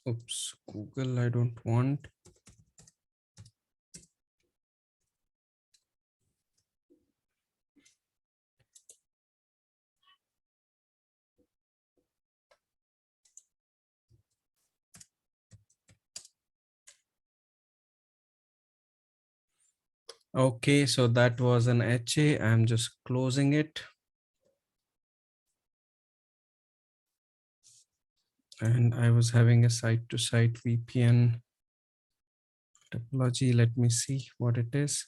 Oops, Google, I don't want. Okay, so that was an HA. I'm just closing it. And I was having a site-to-site VPN topology. Let me see what it is.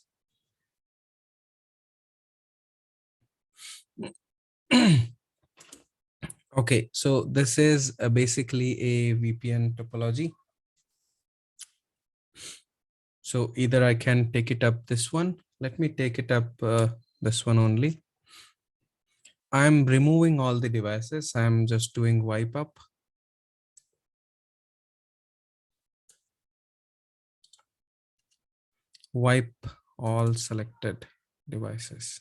Okay, so this is basically a VPN topology. So either I can take it up this one. Let me take it up this one only. I'm removing all the devices. I'm just doing wipe up. Wipe all selected devices.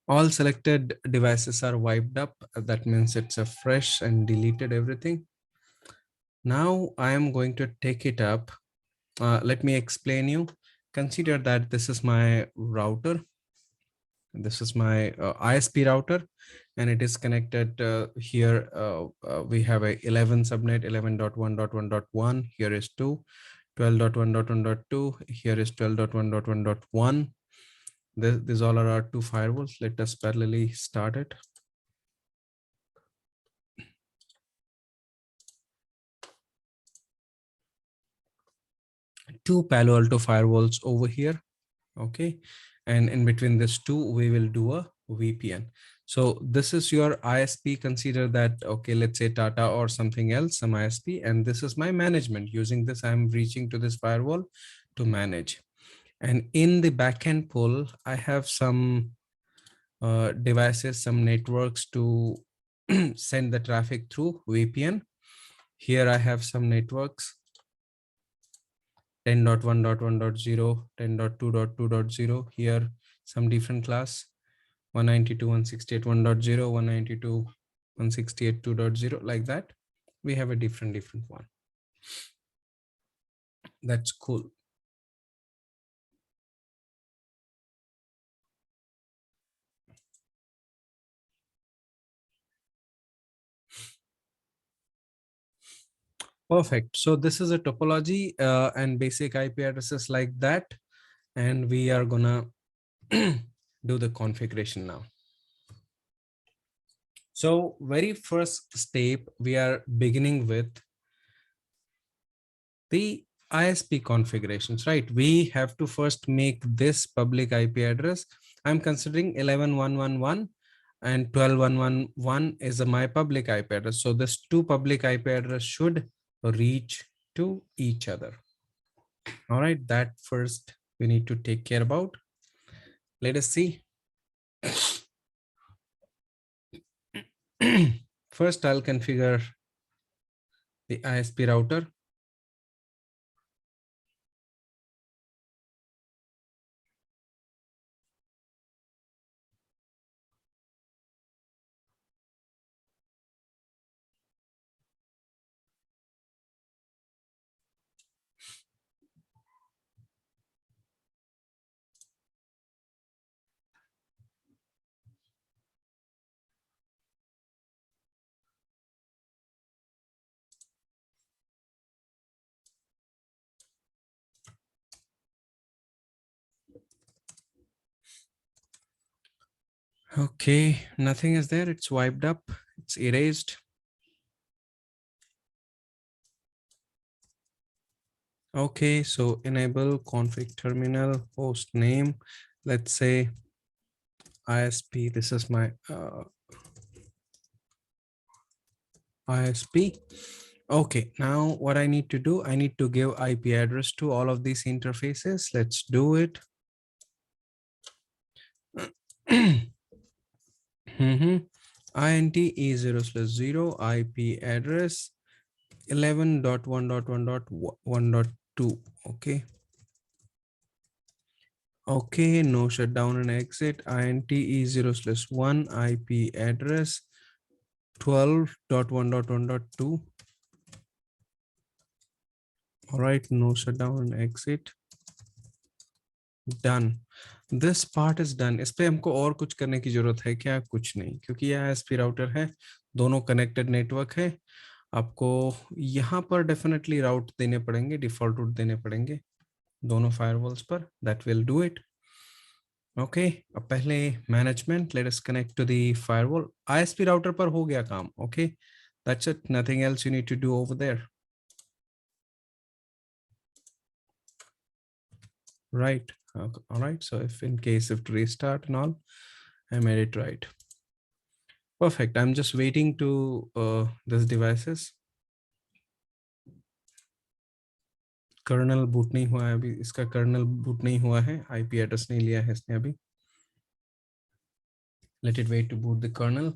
All selected devices are wiped up. That means it's a fresh and deleted everything. Now I am going to take it up. Let me explain you. Consider that this is my router. This is my ISP router, and it is connected here. We have a 11 subnet, 11.1.1.1. Here is 2, 12.1.1.2. Here is 12.1.1.1. These all are our two firewalls. Let us parallelly start it. Two Palo Alto firewalls over here. Okay, and in between these two we will do a VPN. So this is your ISP. Consider that, okay, let's say Tata or something else, some ISP, and this is my management. Using this, I'm reaching to this firewall to manage. And in the backend pool, I have some devices, some networks to send the traffic through VPN. Here I have some networks, 10.1.1.0, 10.2.2.0. Here some different class, 192.168.1.0, 192.168.2.0, like that. We have a different one. That's cool. Perfect. So this is a topology and basic IP addresses like that. And we are gonna do the configuration now. So very first step, we are beginning with the ISP configurations, right? We have to first make this public IP address. I'm considering 11.1.1.1 and 12.1.1.1 is my public IP address. So this two public IP address should reach to each other. All right, that first we need to take care about. Let us see. First, I'll configure the ISP router. Okay, nothing is there. It's wiped up. It's erased. Okay, so enable config terminal host name. Let's say ISP. This is my ISP. Okay, now what I need to do, I need to give IP address to all of these interfaces. Let's do it. INT E0/0 IP address 11.1.1.1.2. Okay. Okay, no shutdown and exit. INT E0/1 IP address 12.1.1.2. All right, no shutdown and exit. Done. This part is done. इस पे हमको और कुछ करने की जरूरत है क्या? कुछ नहीं, क्योंकि यह एसपी राउटर है, दोनों कनेक्टेड नेटवर्क है। आपको यहाँ पर डेफिनेटली राउट देने पड़ेंगे, डिफॉल्ट रूट देने पड़ेंगे दोनों फायरवॉल्स पर। That will do it. Okay, अब पहले management, let us connect to the firewall. ISP router पर हो गया काम। Okay, that's it, nothing else you need to do over there, right? All right, so if in case if to restart and all, I made it right. Perfect. I'm just waiting to this devices. Kernel boot नहीं हुआ है अभी, इसका colonel boot नहीं हुआ है, IP address नहीं लिया है इसने अभी। Let it wait to boot the kernel.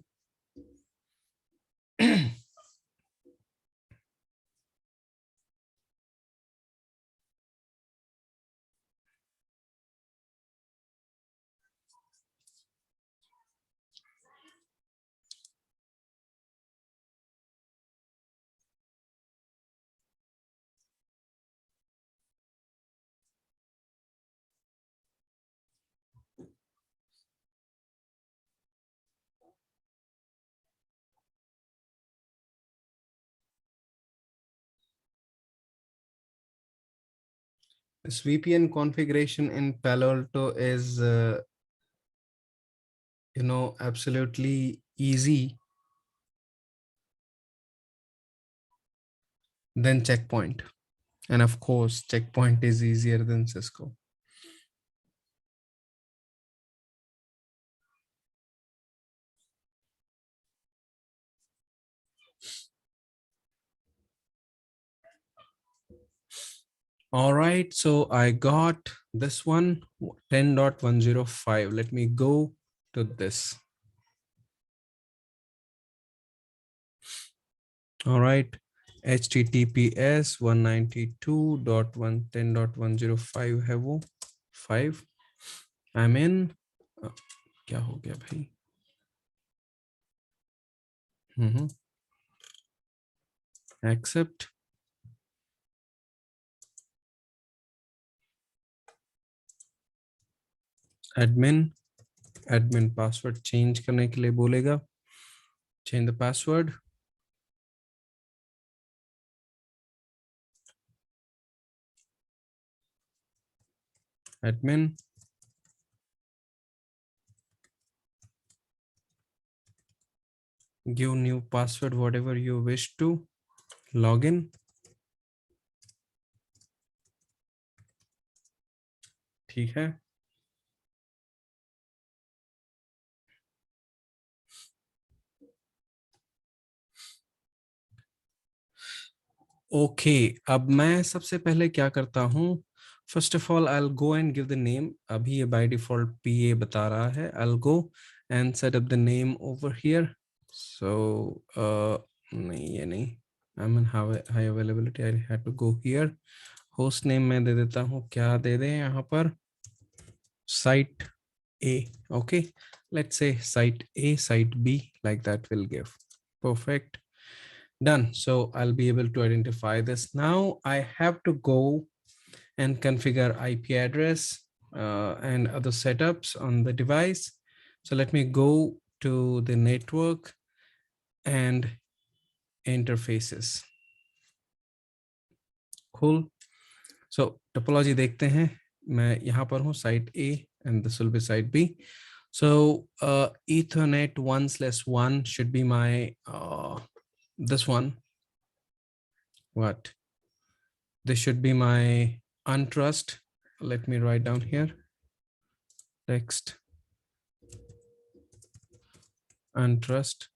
This VPN configuration in Palo Alto is, absolutely easy than Checkpoint. And of course, Checkpoint is easier than Cisco. All right, so I got this one, 10.105. Let me go to this. All right, HTTPS 192.110.105 है वो 5. I'm in. क्या हो गया भाई? Accept. Admin password change करने के लिए बोलेगा. Change the password. Admin. Give new password, whatever you wish to. Login. ठीक है. ओके, अब मैं सबसे पहले क्या करता हूँ, first of all I will go and give the name. अभी ये बाय डिफॉल्ट पीए बता रहा है। I will go and set up the name over here. So नहीं, ये नहीं, I mean high availability, I had to go here. Host name मैं दे देता हूँ, क्या दे दें यहाँ पर, site A. Okay, let's say site A, site B, like that will give perfect. Done. So I'll be able to identify this. Now I have to go and configure IP address and other setups on the device. So let me go to the network and interfaces. Cool. So topology देखते हैं। मैं यहाँ पर हूँ site A and this will be site B. So Ethernet 1/1 should be my this one. What? This should be my untrust. Let me write down here. Text untrust.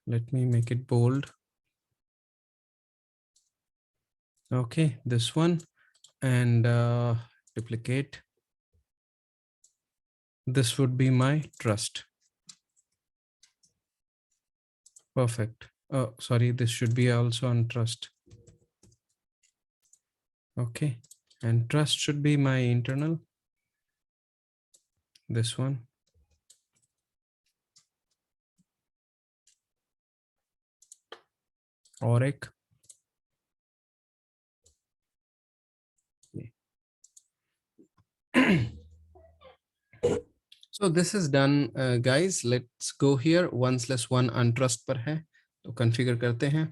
Let me make it bold. Okay, this one, and duplicate. This would be my trust. Perfect. Oh, sorry, this should be also untrust. Okay, and trust should be my internal. this one. और एक so this is done, guys. Let's go here. 1/1 untrust पर है, तो configure करते हैं.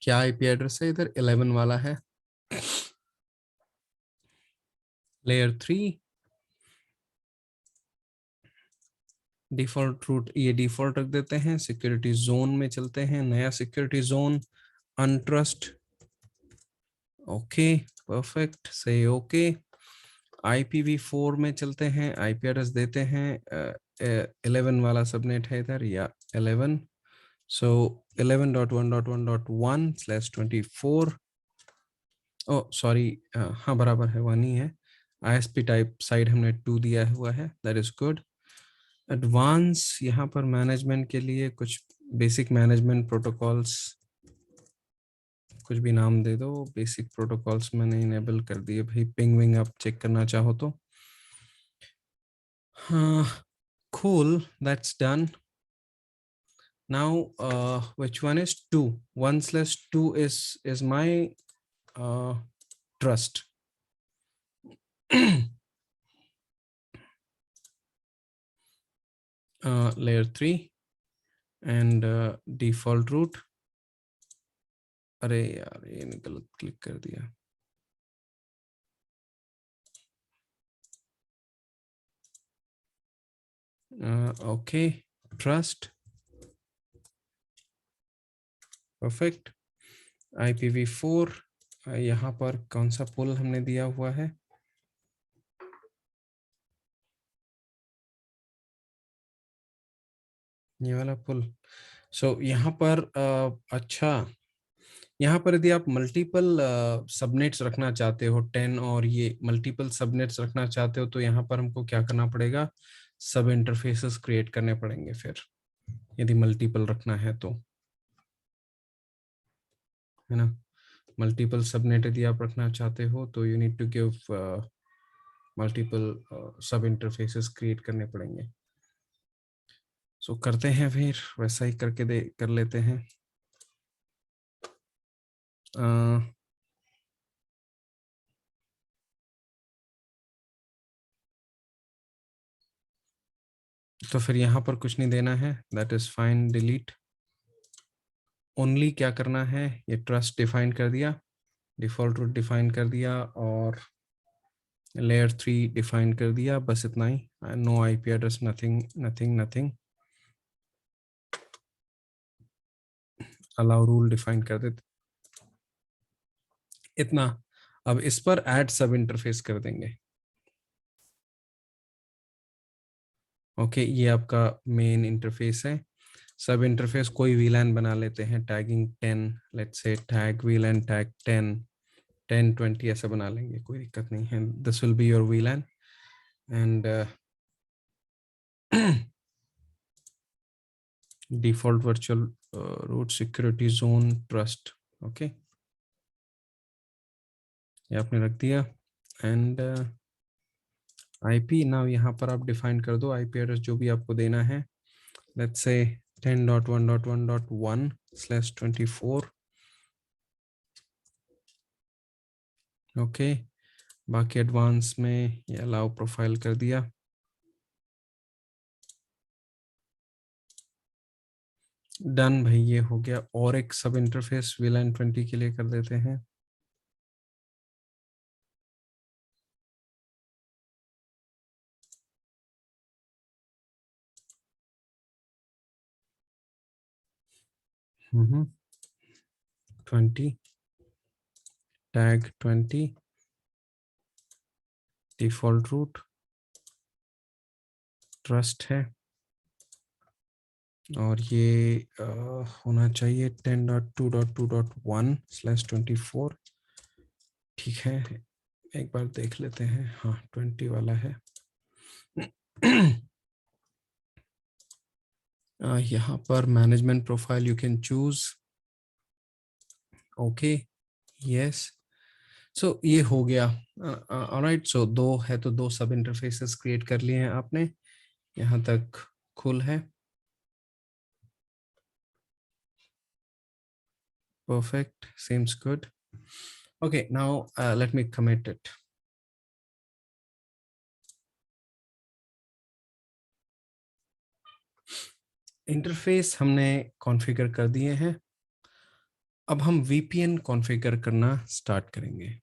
क्या IP address है इधर? 11 वाला है. लेयर 3 डिफॉल्ट रूट, ये डिफॉल्ट रख देते हैं. सिक्योरिटी जोन में चलते हैं. नया सिक्योरिटी जोन अनट्रस्ट. ओके, परफेक्ट, सही. ओके, IPv4 में चलते हैं. आईपी एड्रेस देते हैं. 11 वाला सबनेट है इधर, या 11. सो 11.1.1.1/24. ओ सॉरी, हाँ बराबर है, 1 ही है. ISP टाइप साइड हमने 2 दिया हुआ है. That is good. एडवांस, यहाँ पर मैनेजमेंट के लिए कुछ बेसिक मैनेजमेंट प्रोटोकॉल्स, कुछ भी नाम दे दो. बेसिक प्रोटोकॉल्स मैंने इनेबल कर दिए भाई. पिंग विंग आप चेक करना चाहो तो. हाँ, cool, that's done. Now which one is 2? 1/2 is my trust. Layer 3 and default root. अरे यार, ये गलत क्लिक कर दिया. Okay, trust. Perfect. IPv4, यहाँ पर कौन सा पुल हमने दिया हुआ है? ये वाला पुल. सो यहाँ पर अच्छा, यहाँ पर यदि आप मल्टीपल सबनेट्स रखना चाहते हो, 10 और ये मल्टीपल सबनेट्स रखना चाहते हो, तो यहाँ पर हमको क्या करना पड़ेगा? सब इंटरफेसेस क्रिएट करने पड़ेंगे फिर, यदि मल्टीपल रखना है तो, है ना. मल्टीपल सबनेट यदि आप रखना चाहते हो तो you need to give multiple sub interfaces create करने पड़ेंगे. सो करते हैं फिर, वैसा ही करके कर लेते हैं. तो फिर यहाँ पर कुछ नहीं देना है. That is fine, delete. Only क्या करना है, ये ट्रस्ट डिफाइन कर दिया, डिफॉल्ट रूट डिफाइन कर दिया, और लेयर 3 डिफाइन कर दिया. बस इतना ही. No IP address, nothing nothing nothing. Allow rule define कर देते, इतना. अब इस पर ऐड सब इंटरफेस कर देंगे. ओके, ये आपका मेन इंटरफेस है. सब इंटरफेस कोई वीलैन बना लेते हैं. Tagging 10, let's say tag वीलैन tag 10, 10 20 ऐसा बना लेंगे, कोई दिक्कत नहीं है. This will be your वीलैन and default virtual root security zone trust. Okay, ये आपने रख दिया. एंड आईपी नाउ यहाँ पर आप डिफाइन कर दो आईपी एड्रेस जो भी आपको देना है. Let's say 10.1.1.1/24. ओके, बाकी एडवांस में ये अलाउ प्रोफाइल कर दिया. डन भाई, ये हो गया. और एक सब इंटरफेस VLAN 20 के लिए कर देते हैं. हम्म 20 टैग 20 डिफॉल्ट रूट ट्रस्ट है, और ये होना चाहिए 10.2.2.1/24. ठीक है, एक बार देख लेते हैं. हाँ, 20 वाला है. यहाँ पर management profile you can choose. Okay, yes. So ये हो गया। ऑलराइट, सो दो है तो दो सब इंटरफेसेस क्रिएट कर लिए हैं आपने। यहाँ तक खुल है। Perfect, seems good. Okay, now let me commit it. Interface हमने कॉन्फ़िगर कर दिए हैं। अब हम VPN कॉन्फ़िगर करना स्टार्ट करेंगे।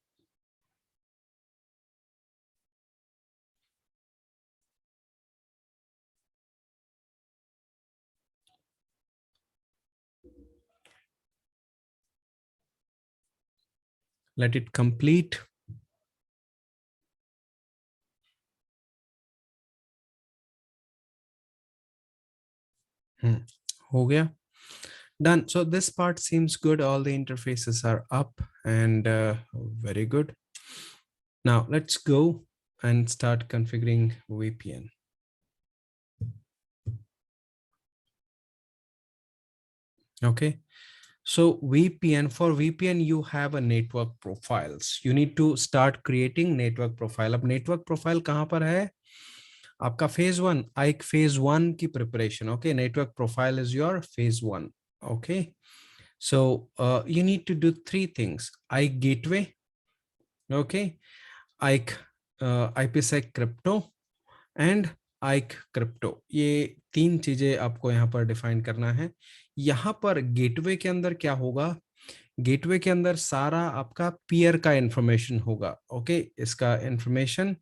Let it complete. हो गया। Done. So this part seems good. All the interfaces are up and very good. Now let's go and start configuring VPN. Okay. So VPN, for VPN, you have a network profiles. You need to start creating network profile. अब network profile कहाँ पर है? आपका phase one, एक phase one की preparation. Okay. Network profile is your phase one. Okay. So you need to do three things. IKE gateway. Okay. IKE IPsec crypto and आइक crypto, ये तीन चीजें आपको यहाँ पर डिफाइन करना है। यहाँ पर गेटवे के अंदर क्या होगा? गेटवे के अंदर सारा आपका पीयर का इंफॉर्मेशन होगा। ओके, इसका इंफॉर्मेशन।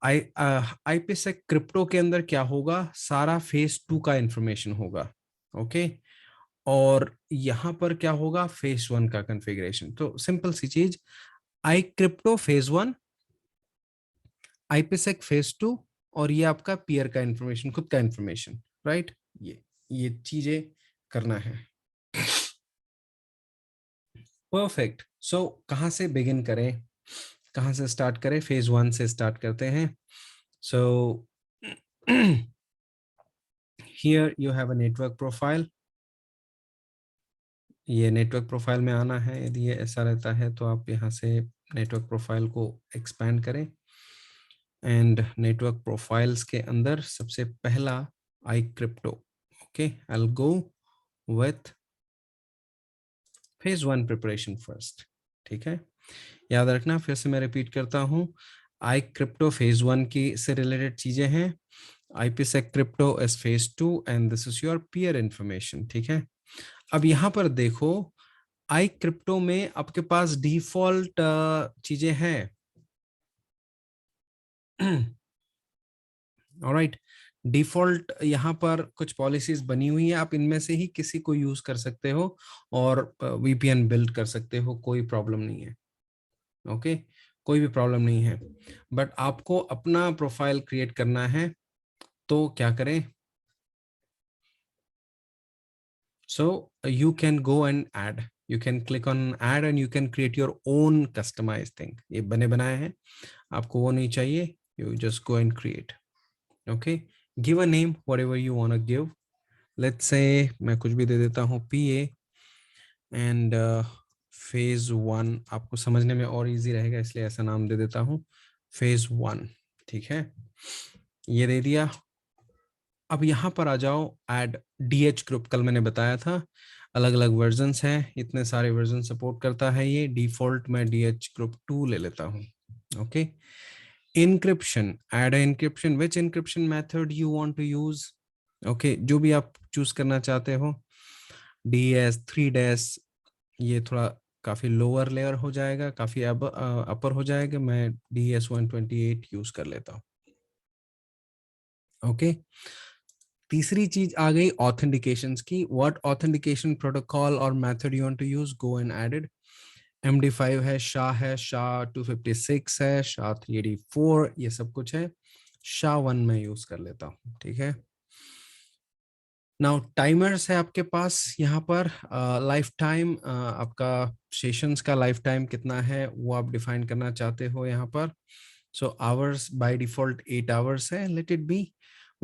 आई आईपीसेक क्रिप्टो के अंदर क्या होगा? सारा फेज टू का इंफॉर्मेशन होगा। ओके, और यहाँ पर क्या होगा? फेज वन का कॉन्फ़िगरेशन। तो सिंपल सी चीज, I crypto phase one, IPsec phase two, और ये आपका पीयर का इंफॉर्मेशन, खुद का इंफॉर्मेशन। राइट, ये चीजें करना है। परफेक्ट। सो कहाँ से बिगिन करें, कहाँ से स्टार्ट करें? फेज वन से स्टार्ट करते हैं। So here you have a network profile. ये नेटवर्क प्रोफाइल में आना है। यदि ये ऐसा रहता है तो आप यहाँ से नेटवर्क प्रोफाइल को एक्सपैंड करें, एंड नेटवर्क प्रोफाइल्स के अंदर सबसे पहला I crypto. Okay, I will go with phase one preparation first. ठीक है, याद रखना, फिर से मैं रिपीट करता हूँ। आई क्रिप्टो फेज वन की से रिलेटेड चीजें हैं। IPsec crypto is phase two and this is your peer information. ठीक है, अब यहाँ पर देखो, आई क्रिप्टो में आपके पास डिफॉल्ट चीजें हैं। ऑलराइट, डिफॉल्ट यहाँ पर कुछ पॉलिसीज बनी हुई है, आप इनमें से ही किसी को यूज कर सकते हो और VPN बिल्ड कर सकते हो, कोई प्रॉब्लम नहीं है। ओके, कोई भी प्रॉब्लम नहीं है। बट आपको अपना प्रोफाइल क्रिएट करना है, तो क्या करें? So you can go and add. You can click on add and you can create your own customized thing. ये बने बनाए हैं, आपको वो नहीं चाहिए. You just go and create. Okay. Give a name, whatever you want to give. Let's say मैं कुछ भी दे देता हूँ PA and phase one, आपको समझने में और इजी रहेगा इसलिए ऐसा नाम दे देता हूँ, phase one. ठीक है, ये दे दिया। अब यहाँ पर आ जाओ, ऐड DH ग्रुप। कल मैंने बताया था अलग अलग वर्जन्स हैं, इतने सारे वर्जन सपोर्ट करता है ये। डिफॉल्ट मैं DH ग्रुप 2 ले लेता हूँ। Okay, encryption, add encryption. Which encryption method you want to use? Okay, जो भी आप चूज करना चाहते हो। DS 3DS, ये थोड़ा काफी लोअर लेयर हो जाएगा, काफी अब अपर हो जाएगा। मैं DS 128 यूज कर लेता हूँ। ओके, तीसरी चीज आ गई ऑथेंटिकेशंस की। व्हाट ऑथेंटिकेशन प्रोटोकॉल और method you want to use? Go and added. MD5 है, SHA 256 है, SHA-384, ये सब कुछ है। SHA-1 में यूज कर लेता हूँ। ठीक है, नाउ टाइमर्स है आपके पास यहाँ पर। लाइफ टाइम, आपका सेशंस का लाइफ टाइम कितना है वो आप डिफाइन करना चाहते हो यहाँ पर। So hours by default 8 hours है, let it be,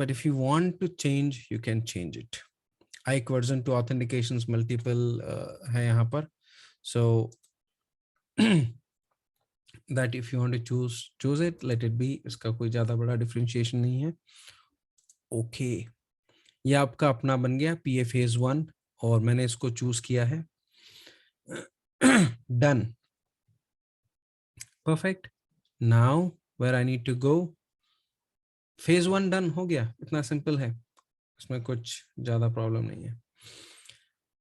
but if you want to change you can change it. IKE version two authentications multiple है यहाँ पर। सो that if you want to choose it, let it be. इसका कोई ज्यादा बड़ा differentiation नहीं है. ओके, ये आपका अपना बन गया पीए फेज 1 और मैंने इसको चूज किया है. Done. Perfect. Now where I need to go. Phase 1 done हो गया. इतना सिंपल है, इसमें कुछ ज्यादा प्रॉब्लम नहीं है.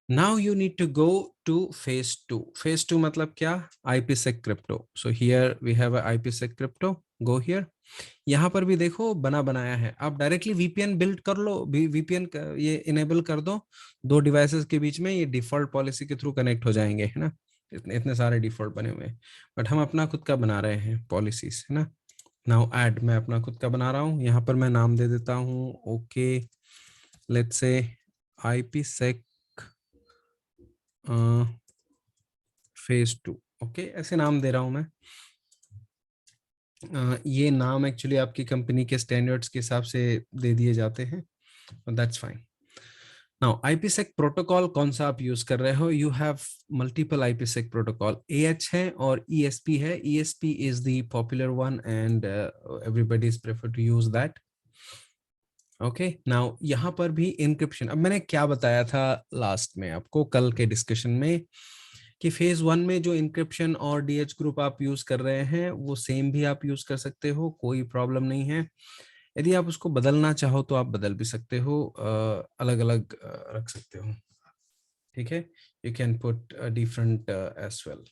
Now you need to go to phase 2. Phase 2 मतलब क्या? IPsec crypto. So here we have a IPsec crypto. Go here. यहाँ पर भी देखो बना बनाया है. आप डायरेक्टली VPN बिल्ड कर लो, VPN ये इनेबल कर दो. दो डिवाइसेस के बीच में ये डिफॉल्ट पॉलिसी के थ्रू कनेक्ट हो जाएंगे, है ना. इतने इतने सारे डिफॉल्ट बने हुए हैं, बट हम अपना खुद का बना रहे हैं पॉलिसीज, है ना. नाउ ऐड, मैं अपना खुद का बना रहा हूँ. यहाँ पर मैं नाम दे देता हूँ. ओके, लेट्स से IPsec फेज 2. ओके, ऐसे नाम दे रहा हूं मैं. ये नाम एक्चुअली आपकी कंपनी के स्टैंडर्ड्स के हिसाब से दे दिए जाते हैं, that's fine. Now IPsec protocol कौन सा आप यूज कर रहे हो? You have multiple IPsec protocol. AH है और ESP है. ESP is the popular one and everybody is prefer to use that. Okay, now यहाँ पर भी इनक्रिप्शन. अब मैंने क्या बताया था लास्ट में आपको, कल के डिस्कशन में, कि फेज 1 में जो इंक्रिप्शन और DH ग्रुप आप यूज कर रहे हैं वो सेम भी आप यूज कर सकते हो, कोई प्रॉब्लम नहीं है. यदि आप उसको बदलना चाहो तो आप बदल भी सकते हो, अलग अलग रख सकते हो. ठीक है, you can put different as well.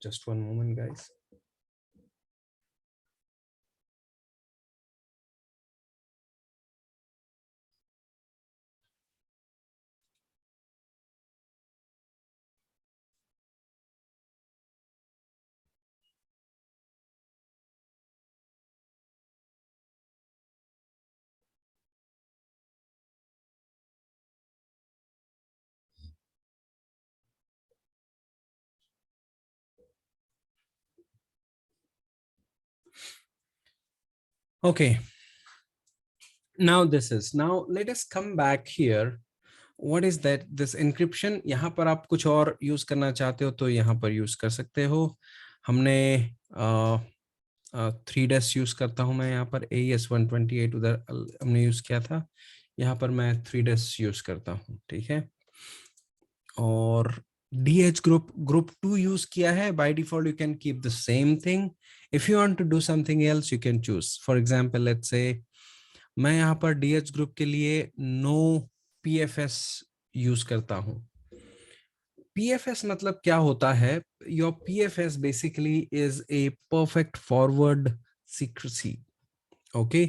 Just one moment guys. Okay, now let us come back here. What is that? This encryption. यहाँ पर आप कुछ और यूज करना चाहते हो तो यहाँ पर यूज कर सकते हो. हमने 3 यूज करता हूँ मैं यहाँ पर. AES-128 उधर हमने यूज किया था, यहाँ पर मैं 3 यूज करता हूँ. ठीक है, और DH ग्रुप 2 यूज किया है. By default you can keep the same thing. If you want to do something else you can choose. For example let's say मैं यहाँ पर DH ग्रुप के लिए नो PFS यूज करता हूँ. PFS मतलब क्या होता है? Your PFS basically is a perfect forward secrecy. Okay,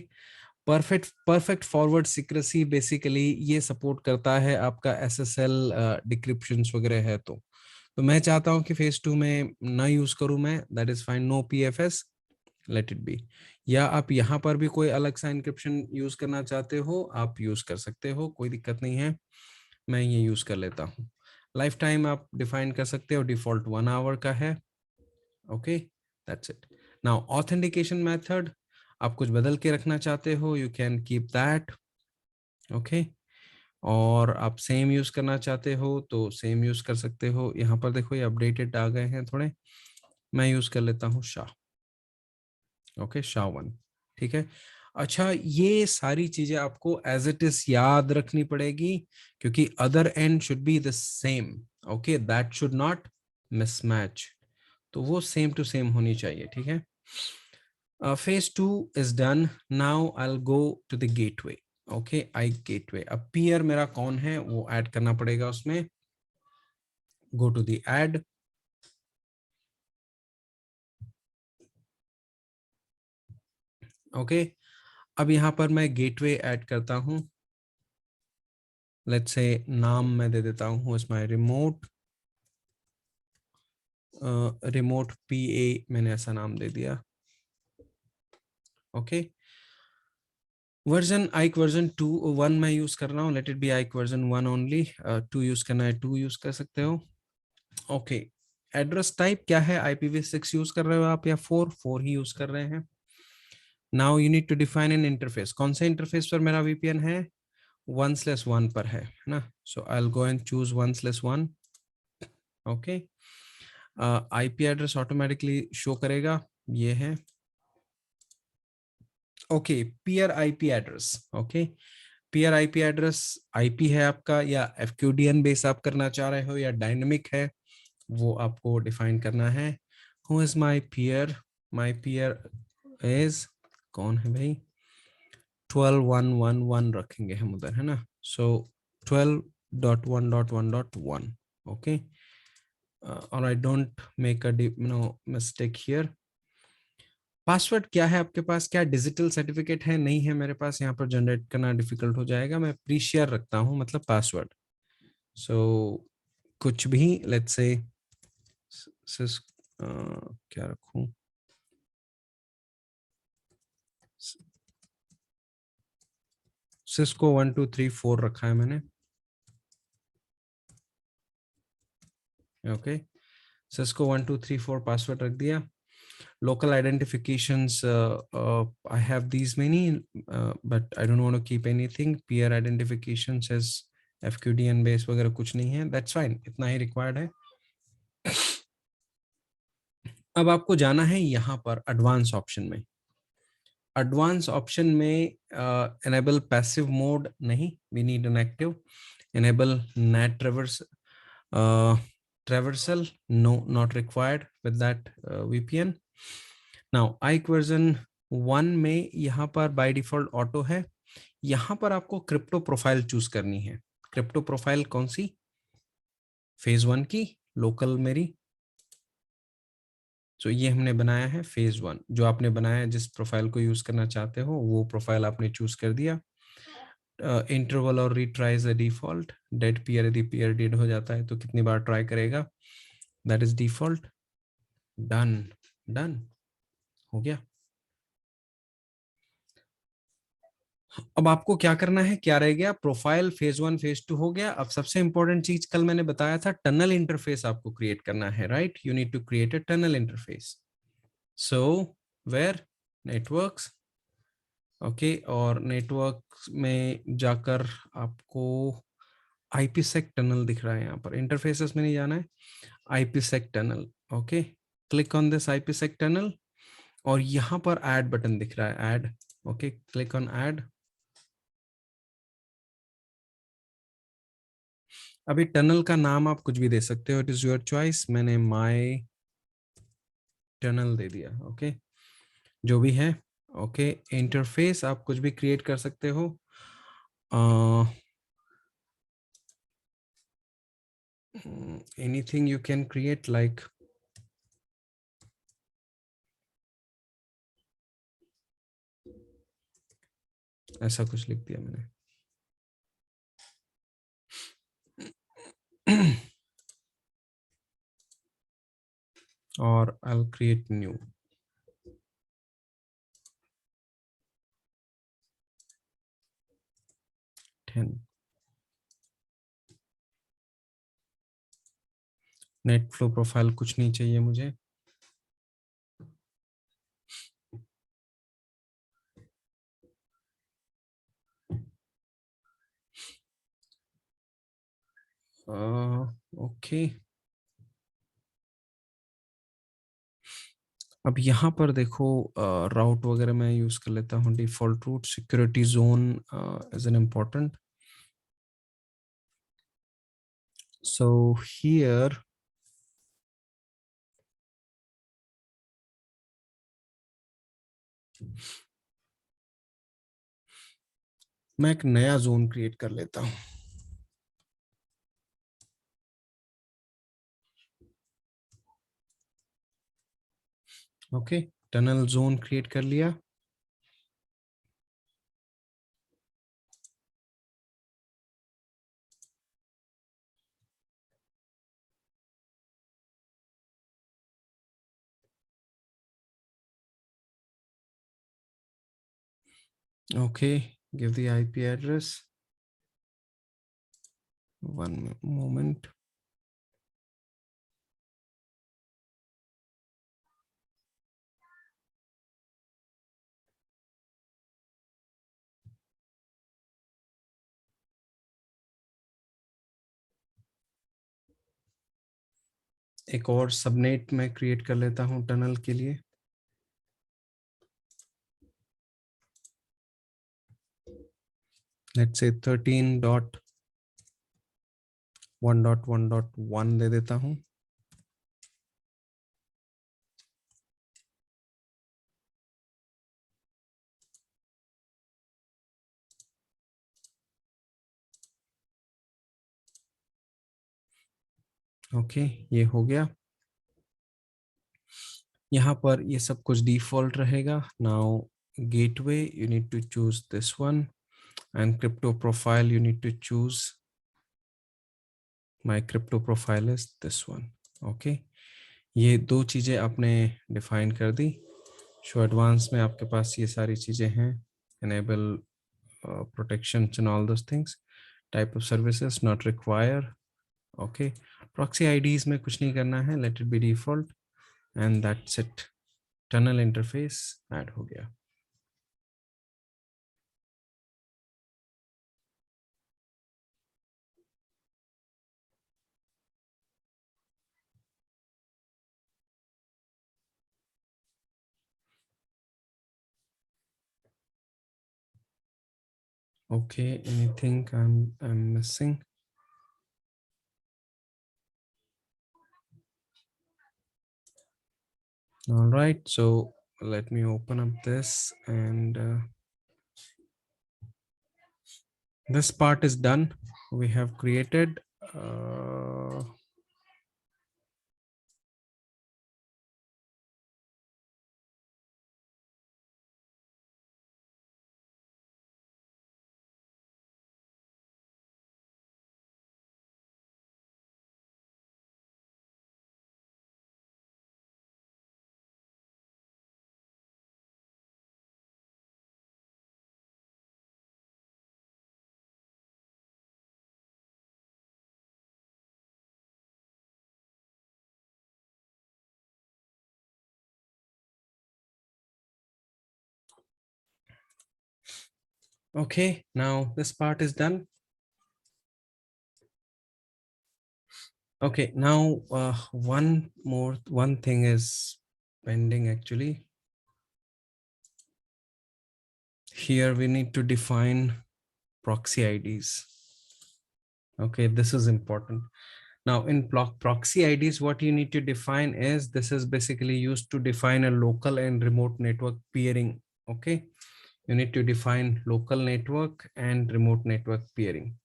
perfect forward secrecy basically ये सपोर्ट करता है आपका SSL डिक्रिप्शंस वगैरह है. तो मैं चाहता हूं कि फेज 2 में ना यूज करूं मैं. That is fine, no PFS, let it be. या आप यहाँ पर भी कोई अलग सा इंक्रिप्शन यूज करना चाहते हो आप यूज कर सकते हो, कोई दिक्कत नहीं है. मैं ये यूज कर लेता हूँ. लाइफ टाइम आप डिफाइन कर सकते हो, डिफॉल्ट 1 आवर का है. Okay, that's it. Now authentication method, आप कुछ बदल के रखना चाहते हो you can keep that. Okay, और आप सेम यूज करना चाहते हो तो सेम यूज कर सकते हो. यहाँ पर देखो ये अपडेटेड आ गए हैं थोड़े. मैं यूज कर लेता हूँ शाह. Okay, SHA-1. ठीक है. अच्छा, ये सारी चीजें आपको एज इट इज याद रखनी पड़ेगी क्योंकि other and should be the same. Okay, that should not mismatch. तो वो सेम टू सेम होनी चाहिए. ठीक है. Phase 2 is done. Now I'll go to the gateway. Okay, I gateway. अब peer मेरा कौन है वो ऐड करना पड़ेगा उसमें. Go to the add. Okay, अब यहाँ पर मैं gateway ऐड करता हूँ. Let's say नाम मैं दे देता हूँ इसमें remote PA, मैंने ऐसा नाम दे दिया. ओके, वर्जन आइक वर्जन 2.1 मैं यूज कर रहा हूँ. लेट इट बी आइक वर्जन 1 ओनली. 2 यूज करना है 2 यूज कर सकते हो. ओके, एड्रेस टाइप क्या है? IPv6 यूज कर रहे हो आप या 4 ही यूज कर रहे हैं? Now you need to define an interface. कौन सा इंटरफेस पर मेरा VPN है? 1/1 पर है ना. So I will go and choose 1/1. Okay, IP address automatically show करेगा, ये है। Okay, peer IP address. Okay, peer IP address IP है आपका, या एफक्यूडीएन बेस आप करना चाह रहे हो, या डायनेमिक है, वो आपको डिफाइन करना है। Who is my peer is, कौन है भाई, 12.1.1.1 रखेंगे हम उधर, है ना। सो 12.1.1.1। ओके, और I don't make a mistake here. Password क्या है आपके पास, क्या डिजिटल सर्टिफिकेट है? नहीं है मेरे पास, यहाँ पर जनरेट करना डिफिकल्ट हो जाएगा। मैं प्री शेयर रखता हूँ, मतलब पासवर्ड। सो कुछ भी, लेट्स से सिस, क्या रखूं, सिस्को 1234 रखा है मैंने। ओके, सिस्को 1234 पासवर्ड रख दिया। Local identifications, I have these many, but I don't want to keep anything. Peer identification says FQDN base वगैरह कुछ नहीं है, that's fine, इतना ही required है। अब आपको जाना है यहाँ पर एडवांस ऑप्शन में। एडवांस ऑप्शन में enable passive mode नहीं, we need an active। enable NAT traversal, no, not required with that VPN। Now आइक वर्जन 1 में यहाँ पर बाय डिफॉल्ट ऑटो है। यहाँ पर आपको क्रिप्टो प्रोफाइल चूज करनी है। क्रिप्टो प्रोफाइल कौन सी, फेज 1 की, लोकल मेरी। तो ये हमने बनाया है फेज 1, जो आपने बनाया है, जिस प्रोफाइल को यूज करना चाहते हो वो प्रोफाइल आपने चूज कर दिया। इंटरवल और retry is default. Dead peer, यदि पीयर डेड हो जाता है तो कितनी बार ट्राई करेगा, that is default. Done, done हो गया। अब आपको क्या करना है, क्या रह गया, प्रोफाइल फेज 1 फेज 2 हो गया। अब सबसे इंपॉर्टेंट चीज कल मैंने बताया था, टनल इंटरफेस आपको क्रिएट करना है, right. You need to create a tunnel interface. So where, networks. Okay, और नेटवर्क में जाकर आपको आईपीसेक टनल दिख रहा है, यहाँ पर इंटरफेसेस में नहीं जाना है, IPsec tunnel. Okay, click on this IPsec tunnel, और यहाँ पर ऐड बटन दिख रहा है, add. Okay, click on add. अभी टनल का नाम आप कुछ भी दे सकते हो, इट इज योर चॉइस। मैंने माई टनल दे दिया। ओके, जो भी है। ओके, इंटरफेस आप कुछ भी क्रिएट कर सकते हो। Anything you can create, like ऐसा कुछ लिख दिया मैंने। और I create new 10। Net flow profile कुछ नहीं चाहिए मुझे। ओके, अब यहाँ पर देखो, राउट वगैरह मैं यूज कर लेता हूँ, default route, security zone is an important. So here मैं एक नया जोन क्रिएट कर लेता हूँ। ओके, टनल जोन क्रिएट कर लिया। Okay, give the IP address. One moment. एक और सबनेट मैं क्रिएट कर लेता हूं टनल के लिए। लेट्स से 13.1.1.1 दे देता हूं। ओके, ये हो गया। यहाँ पर ये सब कुछ डिफॉल्ट रहेगा। Now gateway you need to choose this one, and crypto profile you need to choose, my crypto profile is this one. Okay, ये दो चीजें आपने डिफाइन कर दी। शो एडवांस में आपके पास ये सारी चीजें हैं, enable protections and all those things, type of services not require। Okay, proxy IDs में कुछ नहीं करना है, let it be default, and that's it. Tunnel interface add हो गया। Okay, anything I'm missing? All right, so let me open up this, and this part is done. We have created okay, now this part is done. Okay, now one thing is pending actually. Here we need to define proxy IDs. Okay, this is important. Now in proxy IDs, what you need to define is, this is basically used to define a local and remote network peering. Okay, you need to define local network and remote network peering.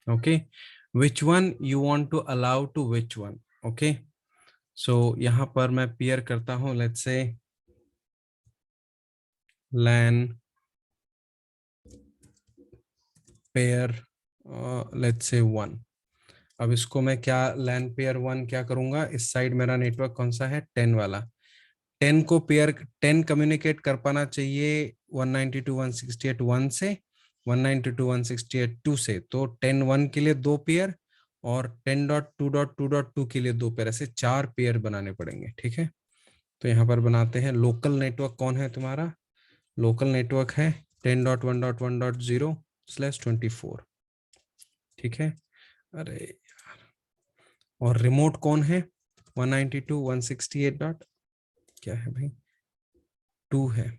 Okay, which one you want to allow to which one? Okay, so यहाँ पर मैं peer करता हूँ, let's say LAN pair let's say 1। अब इसको मैं क्या LAN pair 1 क्या करूंगा, इस साइड मेरा नेटवर्क कौन सा है, 10 वाला। 10 को पेयर 10 कम्युनिकेट कर पाना चाहिए 192.168.1 से 192.168.2 से, तो 10.1 के लिए 2 पेयर और 10.2.2.2 के लिए 2 पेयर, ऐसे 4 पेयर बनाने पड़ेंगे। ठीक है, तो यहाँ पर बनाते हैं। लोकल नेटवर्क कौन है तुम्हारा, लोकल नेटवर्क है 10.1.1.0/24। ठीक है, अरे यार, और रिमोट कौन है 192.168 डॉट क्या है भाई, 2 है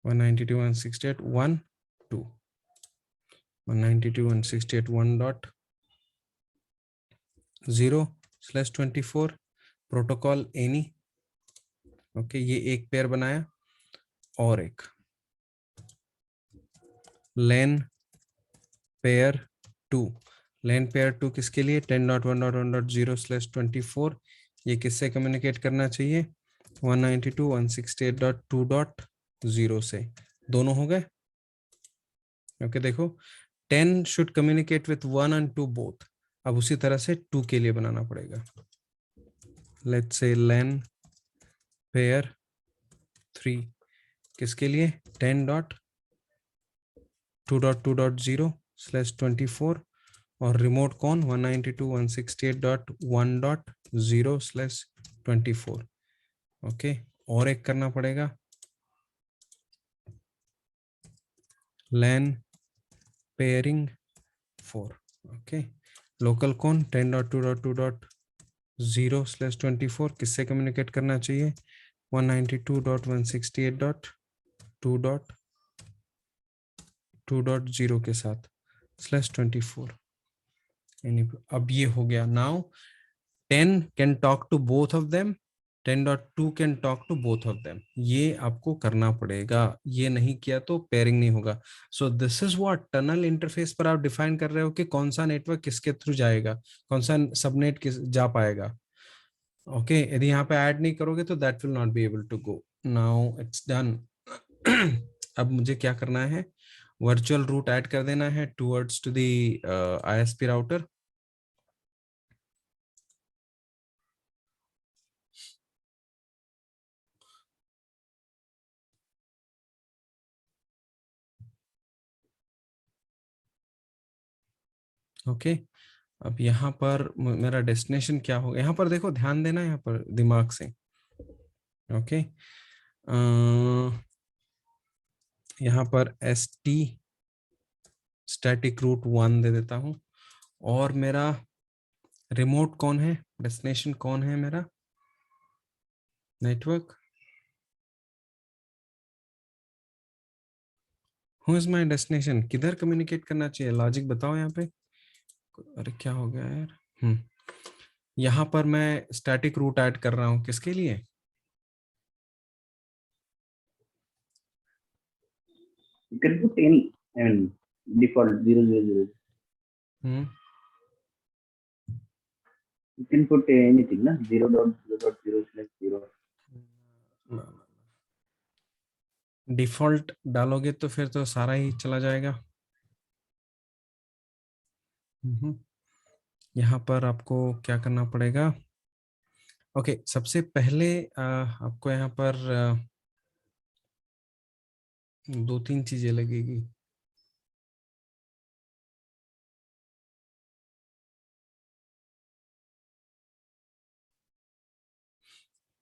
192.168.1.2 192.168.1.0/24 प्रोटोकॉल एनी। ओके, ये एक पेयर बनाया, और एक लेन पेयर 2। लेन पेयर 2 किसके लिए, 10.1.1.0/24। ये किससे कम्युनिकेट करना चाहिए, 192.168.2.0 से। दोनों हो गए। ओके, देखो 10 should communicate with 1 and 2 both. अब उसी तरह से 2 के लिए बनाना पड़ेगा। लेट्स से लेन पेयर 3 किसके लिए, 10.2.2.0/24, और रिमोट कौन 192.168.1.0/24। ओके, और एक करना पड़ेगा, LAN pairing 24. Okay, local con 10.2.2.0/24 किससे कम्युनिकेट करना चाहिए? 192.168.2.2.0 के साथ /24. अब ये हो गया. Now 10 can talk to both of them, 10.2 can talk to both of them. ये आपको करना पड़ेगा, ये नहीं किया तो पेयरिंग नहीं होगा. So this is what tunnel interface पर आप डिफाइन कर रहे हो कि कौन सा नेटवर्क किसके थ्रू जाएगा, कौन सा सबनेट किस जा पाएगा. ओके यदि यहाँ पे ऐड नहीं करोगे तो that will not be able to go. Now it's done. अब मुझे क्या करना है, वर्चुअल रूट ऐड कर देना है towards to the ISP router. Okay अब यहाँ पर मेरा डेस्टिनेशन क्या होगा, यहाँ पर देखो ध्यान देना यहाँ पर दिमाग से. ओके यहाँ पर ST स्टैटिक रूट 1 दे देता हूँ. और मेरा रिमोट कौन है, डेस्टिनेशन कौन है मेरा network? Who is my destination, किधर कम्युनिकेट करना चाहिए, लॉजिक बताओ यहाँ पे. अरे क्या हो गया यार. यहाँ पर मैं स्टैटिक रूट ऐड कर रहा हूँ किसके लिए? You can put any, I mean, default 000. Hmm You can put anything, na 0.0.0/0. Default डालोगे तो फिर तो सारा ही चला जाएगा. यहाँ पर आपको क्या करना पड़ेगा? ओके सबसे पहले आपको यहाँ पर 2-3 चीजें लगेगी.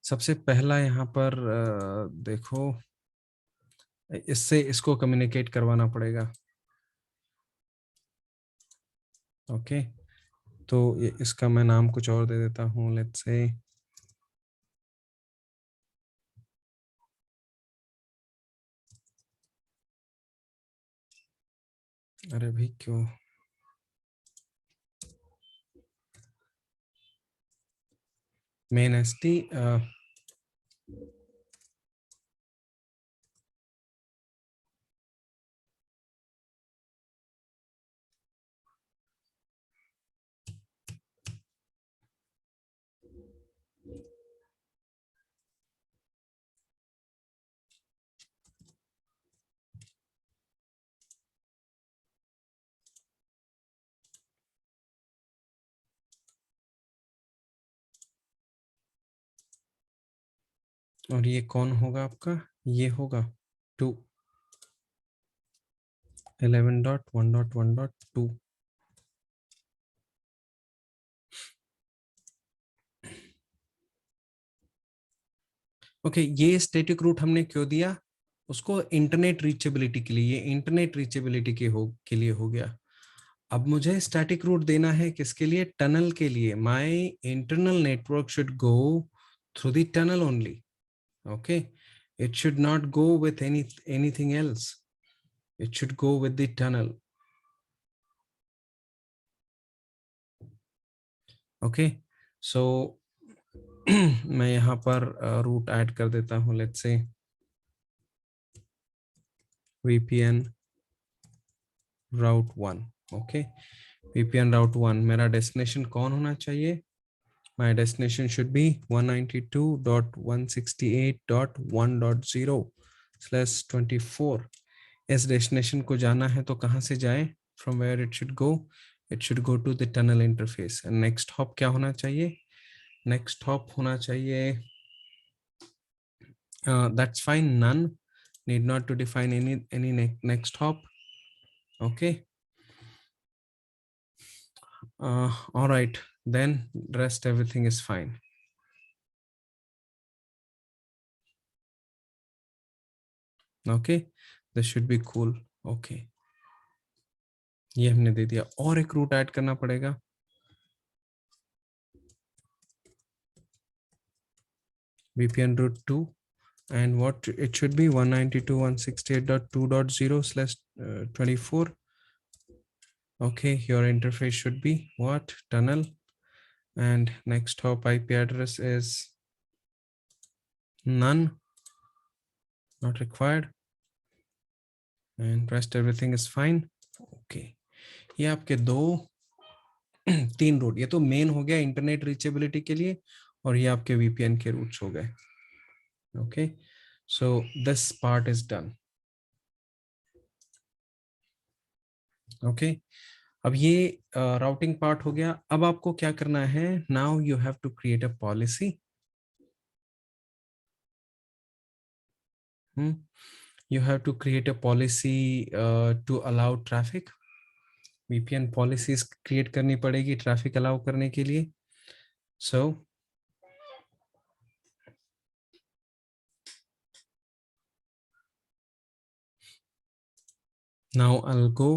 सबसे पहला यहाँ पर देखो, इससे इसको कम्युनिकेट करवाना पड़ेगा. ओके तो इसका मैं नाम कुछ और दे देता हूँ, लेट्स से अरे भाई क्यों मेन ST. और ये कौन होगा आपका, ये होगा 2 11.1.1.2. ओके ये स्टैटिक रूट हमने क्यों दिया उसको, इंटरनेट रीचेबिलिटी के लिए, ये इंटरनेट रीचेबिलिटी के लिए हो गया. अब मुझे स्टैटिक रूट देना है किसके लिए, टनल के लिए. My internal network should go through the tunnel only. Okay it should not go with anything else, it should go with the tunnel. Okay so मैं यहाँ पर रूट ऐड कर देता हूँ, let's say VPN route 1. Okay VPN route 1 मेरा destination कौन होना चाहिए, my destination should be 192.168.1.0/24. इस डेस्टिनेशन को जाना है तो कहाँ से जाए, from where it should go, it should go to the tunnel interface. Next hop क्या होना चाहिए, नेक्स्ट हॉप होना चाहिए, that's fine, none, need not to define any next hop. Okay all right, then rest everything is fine. Okay this should be cool. Okay ये हमने दे दिया, और एक रूट ऐड करना पड़ेगा। VPN root 2, and what it should be 192.168.2.0/24. Okay, your interface should be what? Tunnel, and next hop IP address is none, not required, and rest everything is fine. Okay, ये आपके दो तीन root, ये तो main हो गया internet reachability के लिए, और ये आपके VPN के रूट्स हो गए। Okay, so this part is done. Okay, अब ये राउटिंग पार्ट हो गया। अब आपको क्या करना है? Now you have to create a policy. You have to create a policy to allow traffic. VPN policies create करनी पड़ेगी traffic allow करने के लिए। So now I'll go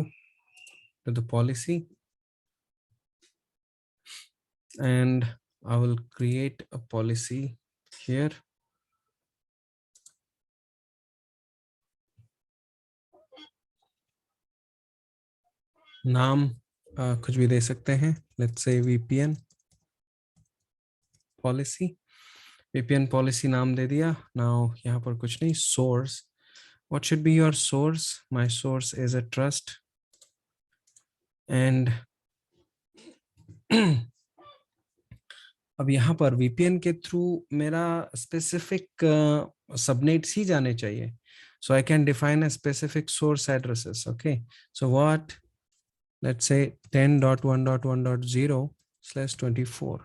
to the policy and I will create a policy here. नाम कुछ भी दे सकते हैं, let's say VPN policy। VPN policy नाम दे दिया। Now यहाँ पर कुछ नहीं, source, what should be your source? My source is a trust, and अब यहाँ पर VPN के थ्रू मेरा स्पेसिफिक सबनेट्स ही जाने चाहिए, so I can define a specific source addresses. Okay, so what, let's say 10.1.1.0/24,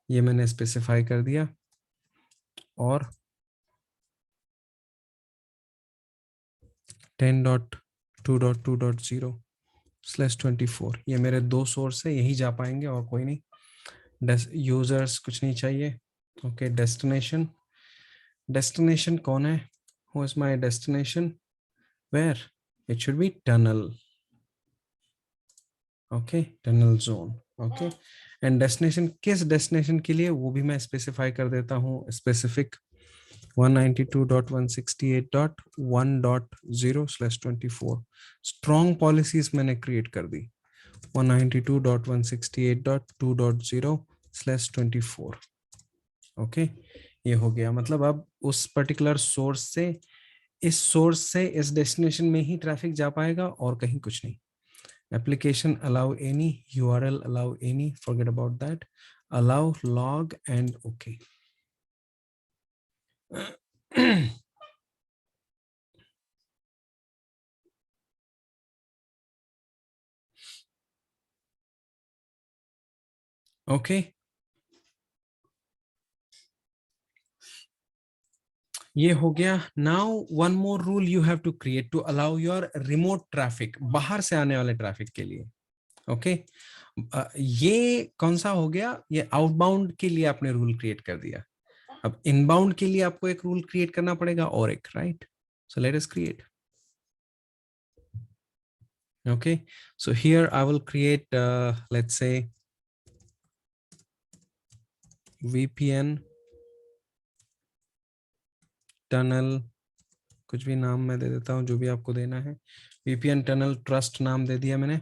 ये मैंने स्पेसिफाई कर दिया, और 10.2.2.0/24, ये मेरे दो सोर्स है, यही जा पाएंगे और कोई नहीं। यूजर्स कुछ नहीं चाहिए। ओके, डेस्टिनेशन कौन है? Who is my destination? Where? It should be tunnel. Okay, tunnel zone. Okay, and destination किस डेस्टिनेशन के लिए, वो भी मैं स्पेसिफाई कर देता हूँ, स्पेसिफिक 192.168.1.0/24। स्ट्रॉन्ग पॉलिसीज मैंने क्रिएट कर दी 192.168.2.0/24। ओके, ये हो गया। मतलब अब उस पर्टिकुलर सोर्स से, इस सोर्स से इस डेस्टिनेशन में ही ट्रैफिक जा पाएगा और कहीं कुछ नहीं। Application allow any, URL allow any, forget about that, allow log and okay. Okay, ये हो गया। Now one more rule you have to create to allow your remote traffic, बाहर से आने वाले ट्रैफिक के लिए। ओके, ये कौन सा हो गया? ये आउटबाउंड के लिए आपने रूल क्रिएट कर दिया। अब इनबाउंड के लिए आपको एक रूल क्रिएट करना पड़ेगा, और एक, right? So let us create. Okay, so here I will create let's say VPN tunnel, कुछ भी नाम मैं दे देता हूँ, जो भी आपको देना है। VPN tunnel trust नाम दे दिया मैंने।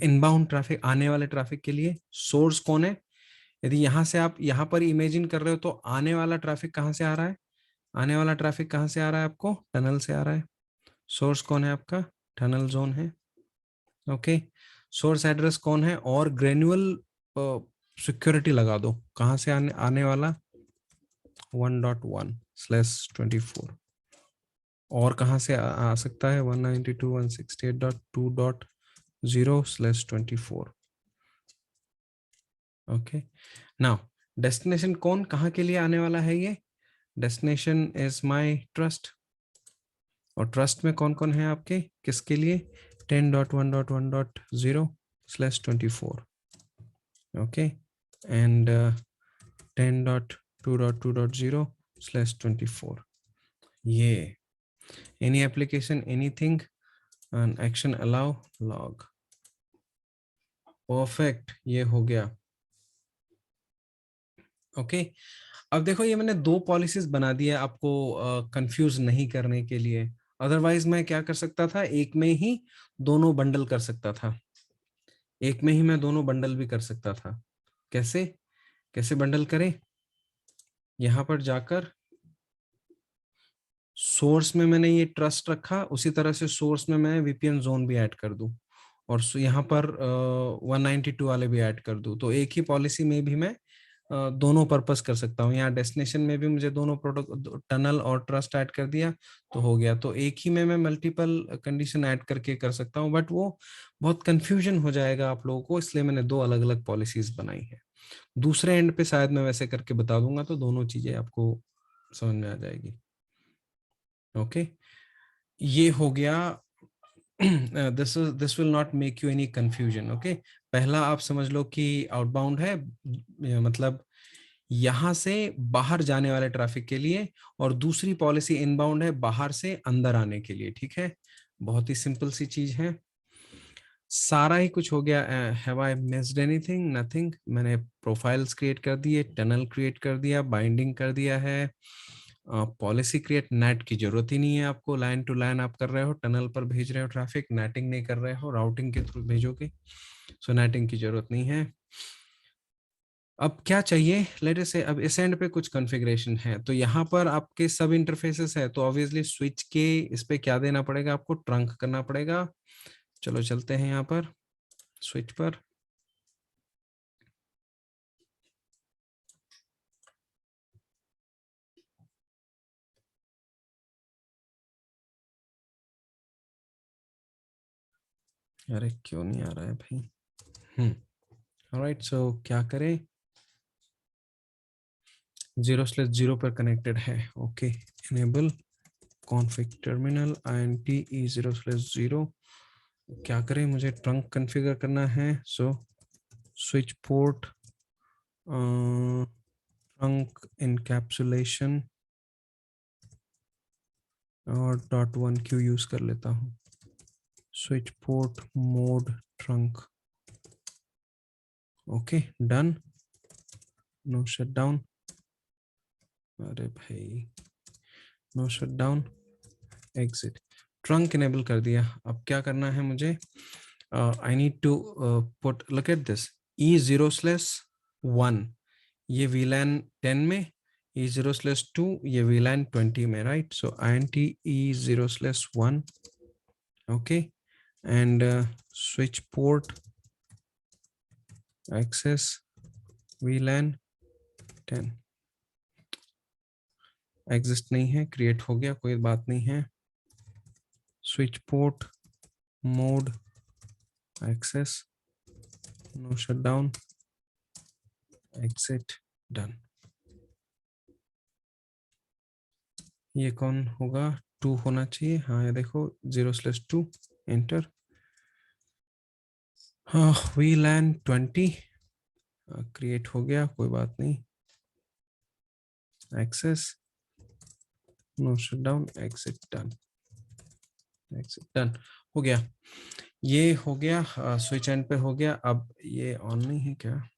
इनबाउंड ट्रैफिक, आने वाले ट्रैफिक के लिए सोर्स कौन है? यदि यहाँ से आप यहाँ पर इमेजिन कर रहे हो, तो आने वाला ट्रैफिक कहाँ से आ रहा है? आने वाला ट्रैफिक कहाँ से आ रहा है आपको? टनल से आ रहा है। सोर्स कौन है आपका? टनल जोन है। ओके, सोर्स एड्रेस कौन है? और ग्रेनुअल सिक्योरिटी लगा दो, कहाँ से आने वाला? 1.1/24। और कहाँ से आ सकता है? 192.168.2.0/24। ओके, नाउ डेस्टिनेशन कौन, कहाँ के लिए आने वाला है? ये डेस्टिनेशन इज माय ट्रस्ट, और ट्रस्ट में कौन कौन है आपके, किसके लिए? 10.1.1.0/24। Okay, and 10.2.2.0/24। ये any application, anything and action allow log. Perfect, ये हो गया। ओके अब देखो ये मैंने दो पॉलिसीज बना दी है आपको कंफ्यूज नहीं करने के लिए। अदरवाइज मैं क्या कर सकता था, एक में ही दोनों बंडल कर सकता था, एक में ही मैं दोनों बंडल भी कर सकता था। कैसे कैसे बंडल करें, यहां पर जाकर सोर्स में मैंने ये ट्रस्ट रखा, उसी तरह से सोर्स में मैं वीपीएन जोन भी ऐड कर दूं, और यहाँ पर 192 वाले भी ऐड कर दूं, तो एक ही पॉलिसी में भी मैं दोनों पर्पस कर सकता हूँ। यहाँ डेस्टिनेशन में भी मुझे दोनों प्रोडक्ट टनल और ट्रस्ट ऐड कर दिया तो हो गया। तो एक ही में मैं मल्टीपल कंडीशन ऐड करके कर सकता हूँ, बट वो बहुत कंफ्यूजन हो जाएगा आप लोगों को, इसलिए मैंने दो अलग अलग पॉलिसीज बनाई है। दूसरे एंड पे शायद मैं वैसे करके बता दूंगा तो दोनों चीजें आपको समझ में आ जाएगी। ओके ये हो गया। This will not make you any confusion. Okay पहला आप समझ लो कि आउटबाउंड है, मतलब यहां से बाहर जाने वाले ट्रैफिक के लिए, और दूसरी पॉलिसी इनबाउंड है, बाहर से अंदर आने के लिए। ठीक है, बहुत ही सिंपल सी चीज है, सारा ही कुछ हो गया। Have I missed anything? Nothing. मैंने प्रोफाइल्स क्रिएट कर दिए, टनल क्रिएट कर दिया, बाइंडिंग कर दिया है, पॉलिसी क्रिएट, नेट की जरूरत ही नहीं है आपको, लाइन टू लाइन आप कर रहे हो, टनल पर भेज रहे हो ट्रैफिक, नेटिंग नहीं कर रहे हो, राउटिंग के थ्रू भेजोगे, सो नेटिंग की जरूरत नहीं है। अब क्या चाहिए, लेट अस से अब इस एंड पे कुछ कॉन्फ़िगरेशन है, तो यहाँ पर आपके सब इंटरफेसेस है, तो ऑब्वियसली स्विच के इस पे क्या देना पड़ेगा आपको, ट्रंक करना पड़ेगा। चलो चलते हैं यहाँ पर स्विच पर। अरे क्यों नहीं आ रहा है भाई। ऑलराइट सो क्या करें, 0/0 पर कनेक्टेड है। Okay enable config terminal INT E0/0। क्या करें, मुझे ट्रंक कॉन्फ़िगर करना है, so switch port trunk encapsulation और .1q यूज कर लेता हूँ, switch port mode trunk. Okay done, no shutdown. अरे भाई no shutdown, exit, trunk enable कर दिया। अब क्या करना है मुझे, I need to put, look at this, E0/1 ये VLAN 10 में, E0/2 ये VLAN 20 में, right. So INT E0/1 okay and switch port access VLAN 10 exist नहीं है, क्रिएट हो गया, कोई बात नहीं है। Switch port mode access no shutdown exit done. ये कौन होगा, 2 होना चाहिए, हाँ ये देखो 0/2 एंटर। हाँ VLAN 20 क्रिएट हो गया, कोई बात नहीं, access no shutdown exit done, exit done हो गया। ये हो गया, स्विच एंड पे हो गया। अब ये ऑन नहीं है क्या,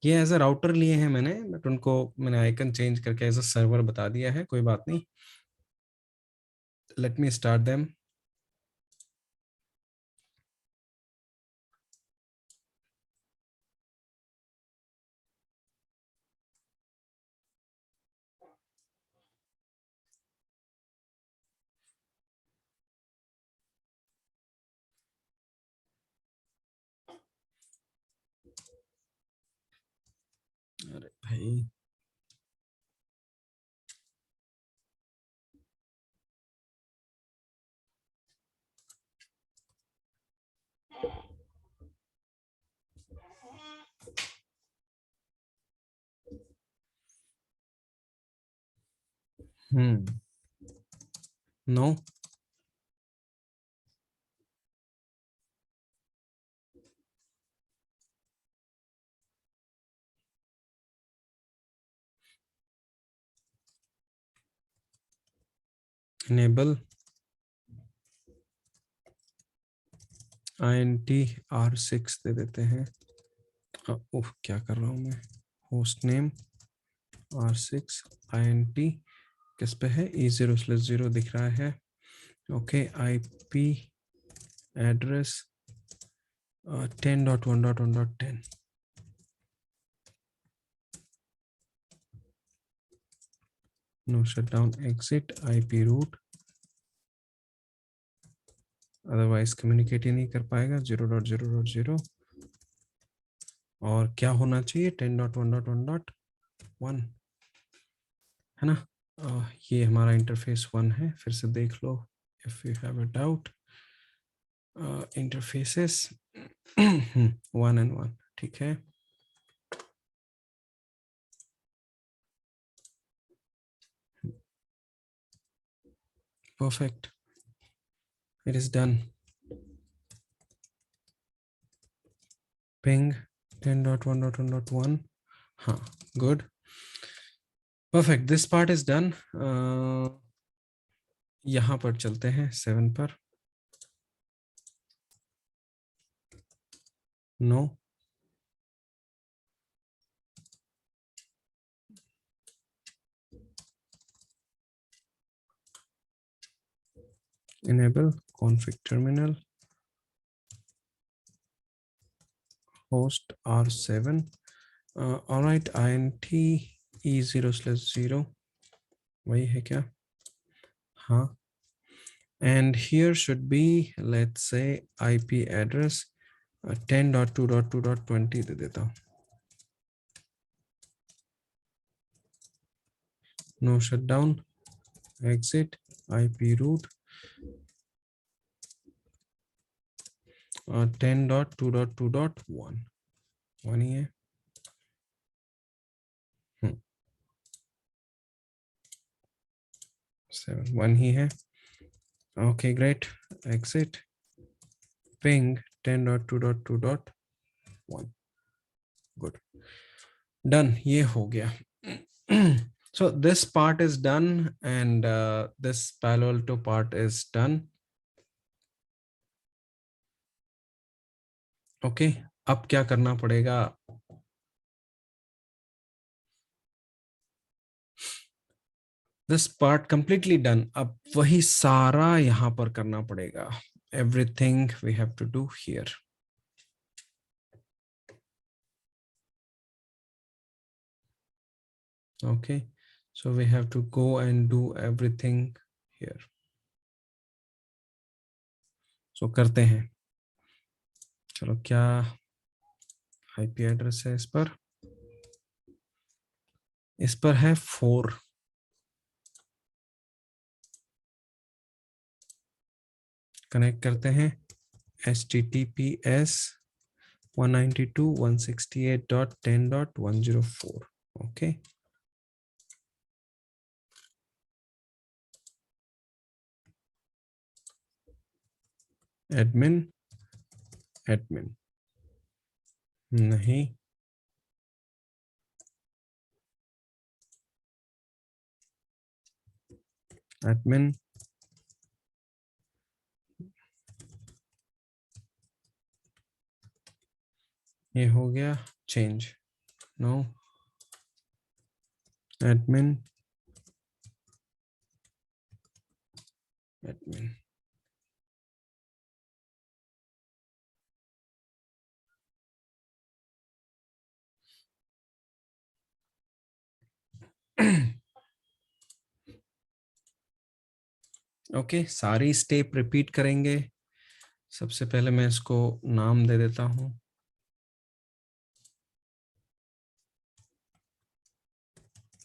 ये एज अ राउटर लिए हैं मैंने, बट उनको मैंने आइकन चेंज करके एज अ सर्वर बता दिया है, कोई बात नहीं। Let me start them. अरे भाई नो, enable int r6 दे देते हैं। क्या कर रहा हूँ मैं, होस्ट नेम r6 int किस पे है, e0/0 दिख रहा है। Okay, IP address 10.1.1.10। no shutdown exit IP root, otherwise communicate ही नहीं कर पाएगा। 0.0.0 और क्या होना चाहिए 10.1.1.1 है ना। ये हमारा इंटरफेस 1 है, फिर से देख लो if you have a doubt. Interfaces 1 and 1, ठीक है। Perfect. It is done. Ping 10.1.1.1. हाँ, good. Perfect. This part is done. यहाँ पर चलते हैं 7 पर। No. Enable config terminal host R7. All right, int e0/0 वही है क्या? हाँ, and here should be, let's say, IP address 10.2.2.20 दे देता हूँ। No shutdown exit IP root 10.2.2.1 1 ही है। 7 1 ही है। Okay, great. Exit ping 10.2.2.1. Good. Done. ये हो गया। So this part is done and this Palo Alto part is done. Okay, अब क्या करना पड़ेगा? This part completely done. अब वही सारा यहाँ पर करना पड़ेगा। Everything we have to do here. Okay, so we have to go and do everything here. So करते हैं। चलो, क्या IP एड्रेस है इस पर? इस पर है 4। कनेक्ट करते हैं https 192.168.10.104. ओके, एडमिन एडमिन नहीं, एडमिन ये हो गया change. No, admin admin okay, सारी स्टेप रिपीट करेंगे। सबसे पहले मैं इसको नाम दे देता हूं,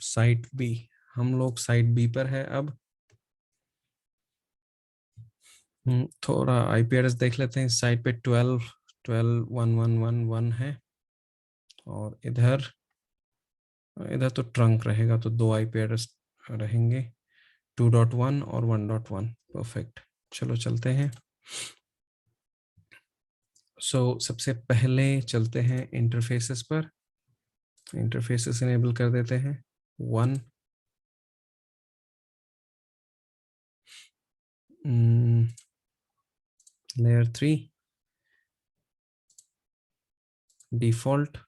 साइट बी। हम लोग साइट बी पर है अब। थोड़ा आईपी एड्रेस देख लेते हैं। इस साइट पे 12.12.1.1.1 है और इधर इधर तो ट्रंक रहेगा, तो 2 आईपी एड्रेस रहेंगे, 2.1 और 1.1। परफेक्ट, चलो चलते हैं। सबसे पहले चलते हैं इंटरफेसेस पर। इंटरफेसेस इनेबल कर देते हैं 1। Layer 3 default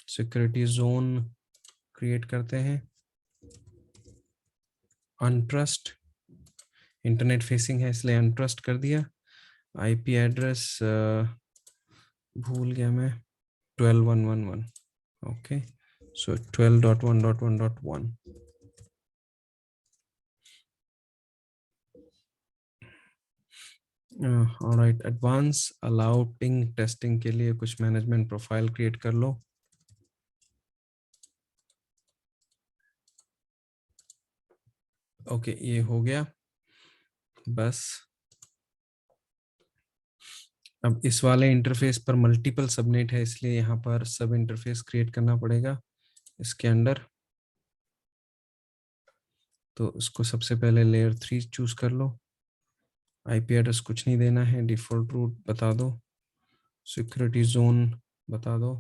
security zone create करते हैं। अनट्रस्ट इंटरनेट फेसिंग है इसलिए अनट्रस्ट कर दिया। आईपी एड्रेस भूल गया मैं 12.1.1 okay so 12.1.1.1 alright advance allow ping testing के लिए कुछ मैनेजमेंट प्रोफाइल क्रिएट कर लो। ओके ये हो गया बस। अब इस वाले इंटरफेस पर मल्टीपल सबनेट है इसलिए यहाँ पर सब इंटरफेस क्रिएट करना पड़ेगा इसके अंदर। तो इसको सबसे पहले लेयर 3 चूज कर लो। आईपी एड्रेस कुछ नहीं देना है, डिफॉल्ट रूट बता दो, सिक्योरिटी जोन बता दो,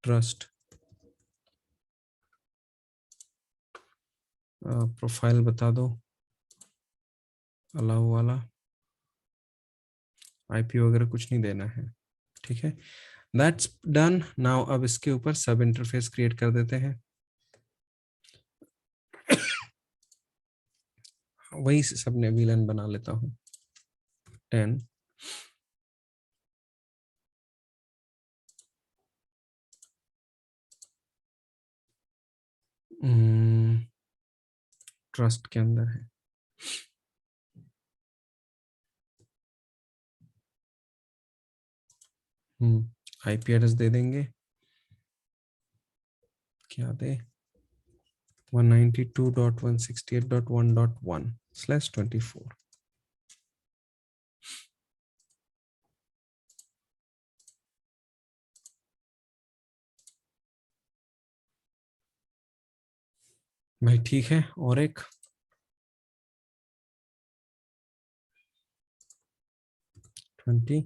ट्रस्ट प्रोफाइल बता दो, अलाउ वाला, आईपी वगैरह कुछ नहीं देना है। ठीक है दैट्स डन। नाउ अब इसके ऊपर सब इंटरफेस क्रिएट कर देते हैं। वही सबने विलन बना लेता हूँ 10 ट्रस्ट के अंदर है। आईपी एड्रेस दे देंगे, क्या दे 192.168.1.1/24। भाई ठीक है और एक 20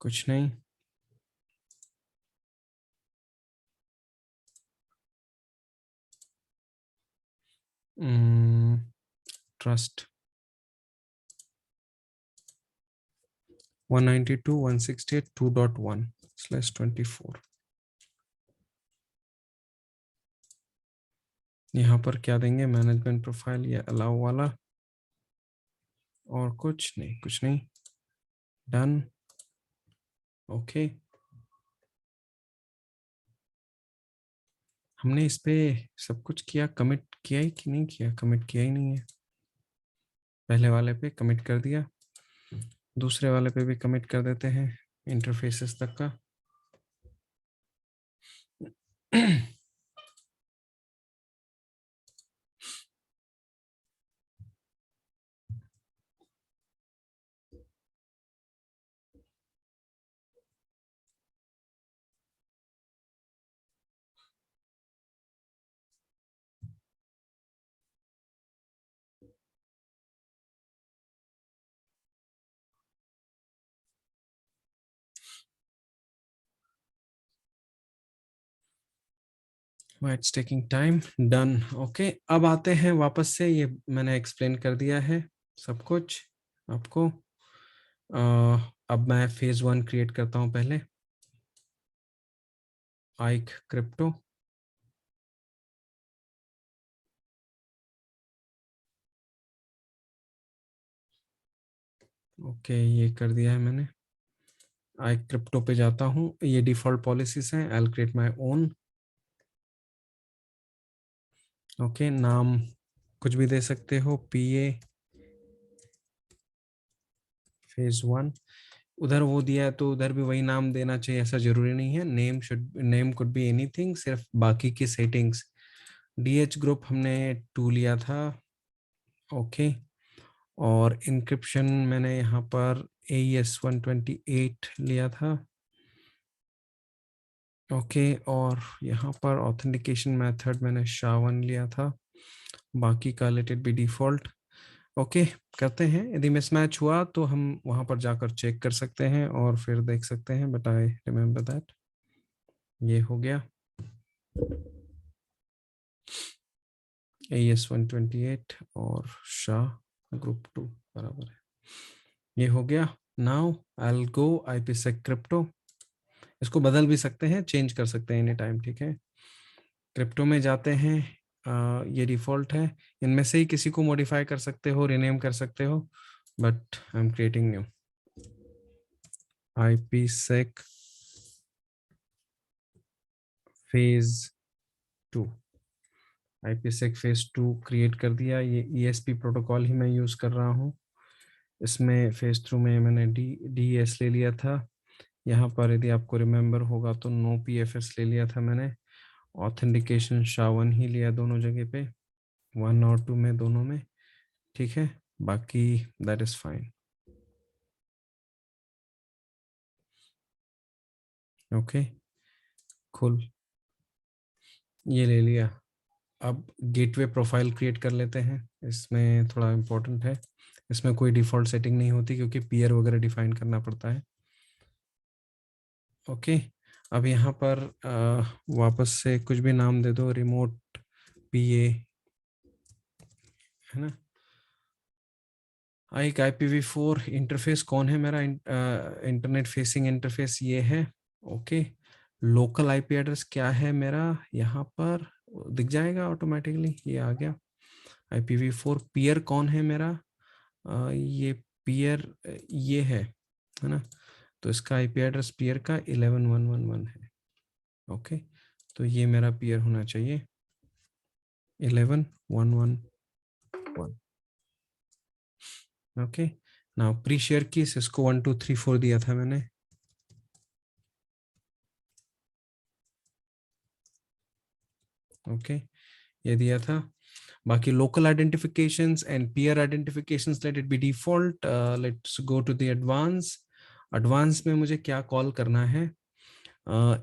कुछ नहीं। ट्रस्ट 192.168.2.1/24। यहाँ पर क्या देंगे मैनेजमेंट प्रोफाइल या अलाउ वाला और कुछ नहीं। Done okay. हमने इस पे सब कुछ किया, कमिट किया ही कि नहीं किया? कमिट किया ही नहीं है। पहले वाले पे कमिट कर दिया, दूसरे वाले पे भी कमिट कर देते हैं इंटरफेसेस तक का। It's taking time. Done okay. अब आते हैं वापस से, ये मैंने एक्सप्लेन कर दिया है सब कुछ आपको। अब मैं फेज 1 क्रिएट करता हूं पहले, आइक क्रिप्टो। ओके ये कर दिया है मैंने। आइक क्रिप्टो पे जाता हूं, ये डिफॉल्ट पॉलिसीज हैं, I will create my own. Okay नाम कुछ भी दे सकते हो, पीए फेज 1। उधर वो दिया है तो उधर भी वही नाम देना चाहिए, ऐसा जरूरी नहीं है। नेम कुड बी एनीथिंग, सिर्फ बाकी की सेटिंग्स। डीएच ग्रुप हमने 2 लिया था। ओके और इंक्रिप्शन मैंने यहाँ पर AES 128 लिया था। ओके और यहाँ पर ऑथेंटिकेशन मेथड मैंने SHA-1 लिया था, बाकी का late it be default. Okay करते हैं, यदि मिसमैच हुआ तो हम वहाँ पर जाकर चेक कर सकते हैं और फिर देख सकते हैं, बट आई रिमेम्बर दैट। ये हो गया AS128 और शाह ग्रुप 2 बराबर है, ये हो गया। Now I will go IPsec crypto. इसको बदल भी सकते हैं, चेंज कर सकते हैं एनी टाइम, ठीक है। क्रिप्टो में जाते हैं, ये डिफॉल्ट है, इनमें से ही किसी को मॉडिफाई कर सकते हो, रिनेम कर सकते हो, but I am creating new IPsec phase 2। IPsec phase 2 create कर दिया। ये ESP प्रोटोकॉल ही मैं यूज कर रहा हूँ। इसमें फेज 2 में मैंने DES ले लिया था। यहाँ पर यदि आपको रिमेम्बर होगा तो नो PFS ले लिया था मैंने। ऑथेंटिकेशन SHA-1 ही लिया दोनों जगह पे, 1 और 2 में, दोनों में, ठीक है। बाकी दैट इज फाइन। ओके, खुल, ये ले लिया। अब गेटवे प्रोफाइल क्रिएट कर लेते हैं। इसमें थोड़ा इम्पोर्टेंट है, इसमें कोई डिफॉल्ट सेटिंग नहीं होती क्योंकि पीयर वगैरह डिफाइन करना पड़ता है। ओके, अब यहाँ पर वापस से कुछ भी नाम दे दो, रिमोट PA, है ना। एक IPv4 इंटरफेस कौन है मेरा, इंटरनेट फेसिंग इंटरफेस ये है। ओके, लोकल IP एड्रेस क्या है मेरा, यहाँ पर दिख जाएगा ऑटोमेटिकली, ये आ गया। IPv4 पीयर कौन है मेरा, ये पीयर ये है ना। तो इसका IP एड्रेस पीयर का 11.1.1.1 है। ओके, तो ये मेरा पीयर होना चाहिए 11.1.1.1। ओके, नाउ प्री शेयर की इसको 1 2 3 4 दिया था मैंने। ओके, ये दिया था। बाकी local identifications and peer identifications let it be default. Let's go to the advance. Advance में मुझे क्या कॉल करना है,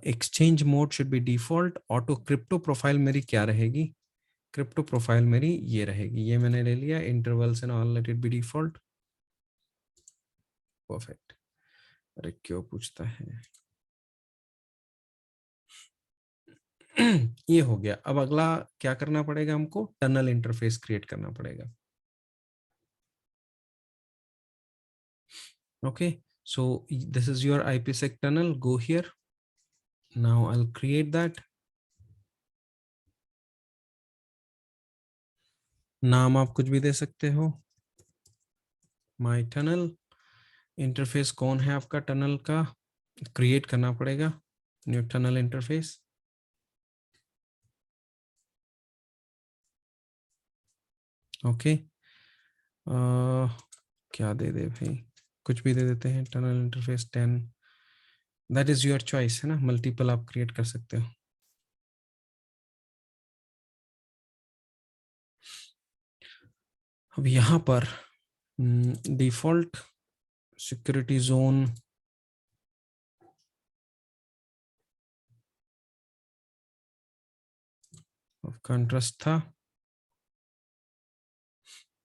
exchange mode should be default. Auto crypto profile मेरी क्या रहेगी, क्रिप्टो प्रोफाइल मेरी ये रहेगी, ये मैंने ले लिया। Intervals and all let it be default. Perfect. अरे क्यों पूछता है ये हो गया। अब अगला क्या करना पड़ेगा हमको, टनल इंटरफेस क्रिएट करना पड़ेगा। Okay, so this is your IPsec tunnel, go here. Now I'll create that. नाम आप कुछ भी दे सकते हो, माई टनल। इंटरफेस कौन है आपका टनल का, क्रिएट करना पड़ेगा, न्यू टनल इंटरफेस। ओके, क्या दे दे भाई, कुछ भी दे देते हैं, tunnel interface 10, that is your choice, है ना, मल्टीपल आप क्रिएट कर सकते हो। अब यहाँ पर डिफॉल्ट सिक्योरिटी जोन का इंटरेस्ट था।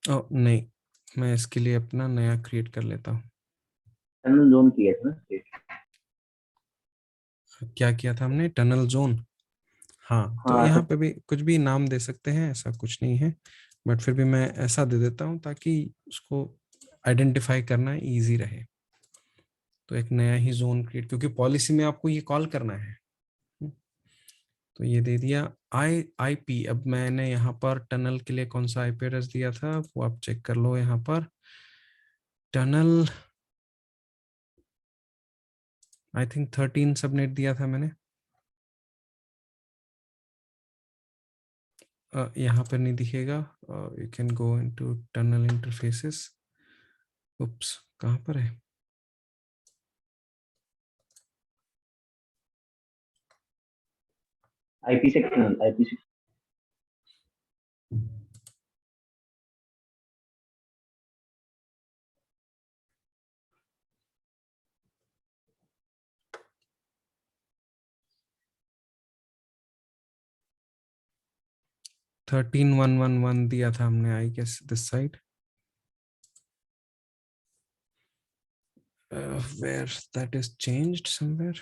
ओ नहीं, मैं इसके लिए अपना नया क्रिएट कर लेता हूँ। टनल जोन किया था ना। क्या किया था हमने, टनल जोन। हाँ, तो हाँ यहाँ सब। पे भी कुछ भी नाम दे सकते हैं, ऐसा कुछ नहीं है, बट फिर भी मैं ऐसा दे देता हूँ ताकि उसको आइडेंटिफाई करना इजी रहे। तो एक नया ही जोन क्रिएट, क्योंकि पॉलिसी में आपको ये कॉल करना है। तो ये दे दिया। IP, अब मैंने यहाँ पर टनल के लिए कौन सा IP एड्रेस दिया था वो आप चेक कर लो। यहाँ पर टनल आई थिंक 13 सबनेट दिया था मैंने। यहाँ पर नहीं दिखेगा, you can go into tunnel interfaces. Oops, कहाँ पर है, IPsec टनल, IPsec 13.1.1.1 दिया था हमने, I guess this side, where that is changed somewhere.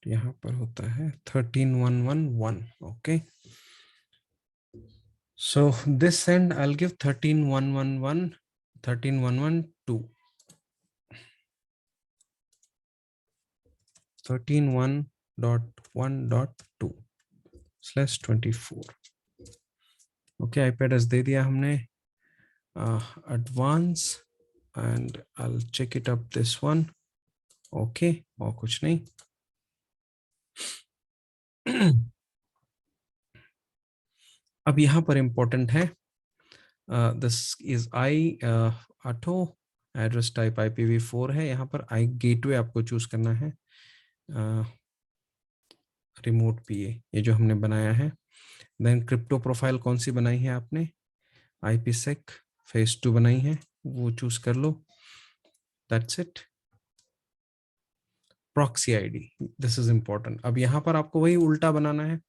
यहाँ पर होता है 13111. Okay, so this end I'll give 13111, 13112, 131.1.2/24. Okay, IP एस दे दिया हमने. Advance and I'll check it up this one. ओके, और कुछ नहीं. अब यहाँ पर इंपॉर्टेंट है, this is I auto, address type IPv4 है. यहाँ पर आई गेटवे आपको चूज करना है. रिमोट PA ये जो हमने बनाया है. देन क्रिप्टो प्रोफाइल कौन सी बनाई है आपने? IPsec phase 2 बनाई है, वो चूज कर लो. That's it. Proxy ID, this is important. अब यहाँ पर आपको वही उल्टा बनाना है.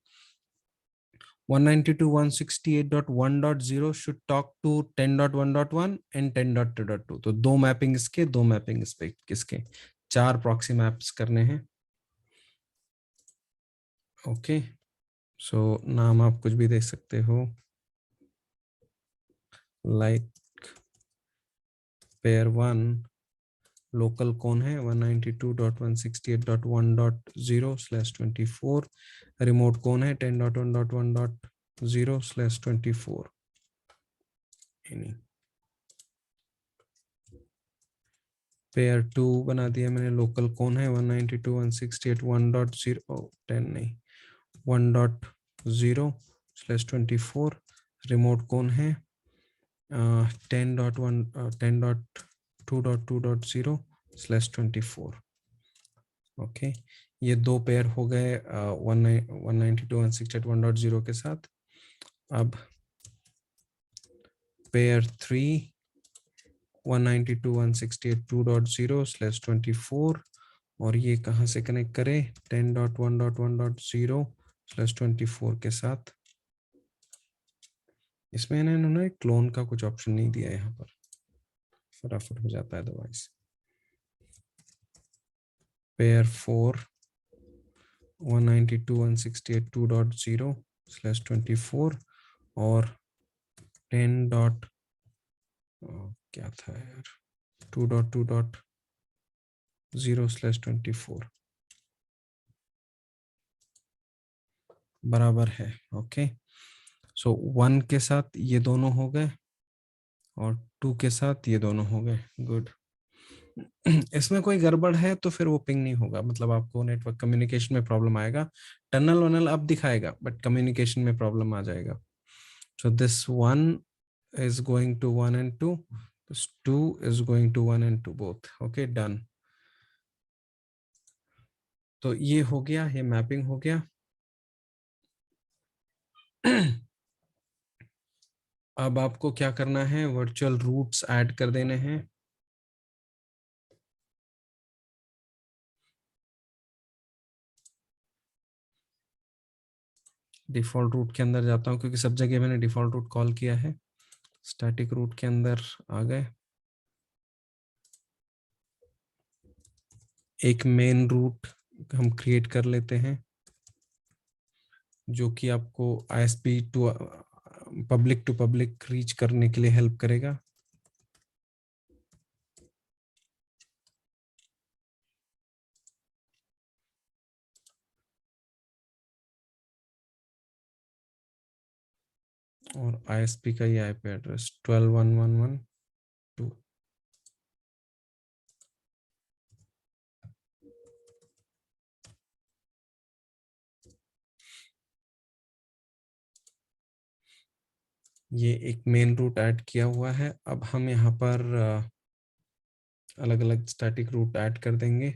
192.168.1.0 should talk to 10.1.1 and 10.2.2. तो दो मैपिंग इसके, दो मैपिंग इस पे, किसके? 4 प्रॉक्सी मैप्स करने हैं. ओके, सो नाम आप कुछ भी दे सकते हो, लाइक पेयर 1 लोकल कौन है? 192.168.1.0/24. रिमोट कौन है? 10.1.1.0/24. पेयर 2 बना दिया मैंने. लोकल कौन है? 192.168.1.0, 10 नहीं, 1.0/24. रिमोट कौन है? 10.2.2.0/24. ओके, ये दो पेयर हो गए 192.168.1.0 के साथ. अब पेयर 3 192.168.2.0/24, और ये कहाँ से कनेक्ट करें? 10.1.1.0/24 के साथ. इसमें इन्होंने क्लोन का कुछ ऑप्शन नहीं दिया, यहाँ पर फटाफट हो जाता है अदरवाइज. पेयर 4 192.168.2.0/24 और 10. क्या था यार, 2.2.0/24 बराबर है. ओके, सो 1 के साथ ये दोनों हो गए और 2 के साथ ये दोनों हो गए. गुड. इसमें कोई गड़बड़ है तो फिर वो पिंग नहीं होगा, मतलब आपको नेटवर्क कम्युनिकेशन में प्रॉब्लम आएगा. टनल वनल अब दिखाएगा बट कम्युनिकेशन में प्रॉब्लम आ जाएगा. So this 1 is going to 1 and 2, this 2 is going to 1 and 2 both. Okay, done. तो ये हो गया, ये मैपिंग हो गया. अब आपको क्या करना है? वर्चुअल रूट्स ऐड कर देने हैं. डिफॉल्ट रूट के अंदर जाता हूं क्योंकि सब जगह मैंने डिफॉल्ट रूट कॉल किया है. स्टैटिक रूट के अंदर आ गए. एक मेन रूट हम क्रिएट कर लेते हैं जो कि आपको ISP टू पब्लिक रीच करने के लिए हेल्प करेगा. और ISP का ये IP एड्रेस 12.1.1.1.2. ये एक मेन रूट ऐड किया हुआ है. अब हम यहाँ पर अलग अलग स्टैटिक रूट ऐड कर देंगे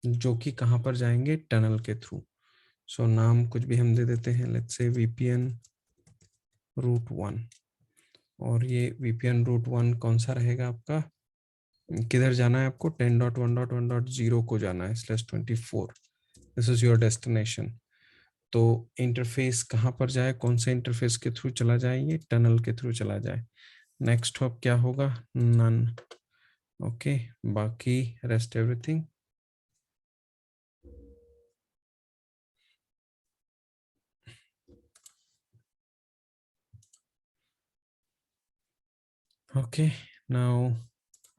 जो कि कहाँ पर जाएंगे? टनल के थ्रू. सो नाम कुछ भी हम दे देते हैं, लेट्स से VPN रूट 1. और ये VPN रूट 1 कौन सा रहेगा आपका? किधर जाना है आपको? 10.1.1.0 को जाना है /24. This is your destination. तो इंटरफेस कहाँ पर जाए? कौन से इंटरफेस के थ्रू चला जाए? ये टनल के थ्रू चला जाए. नेक्स्ट हॉप क्या होगा? नन. ओके, बाकी rest everything Okay, now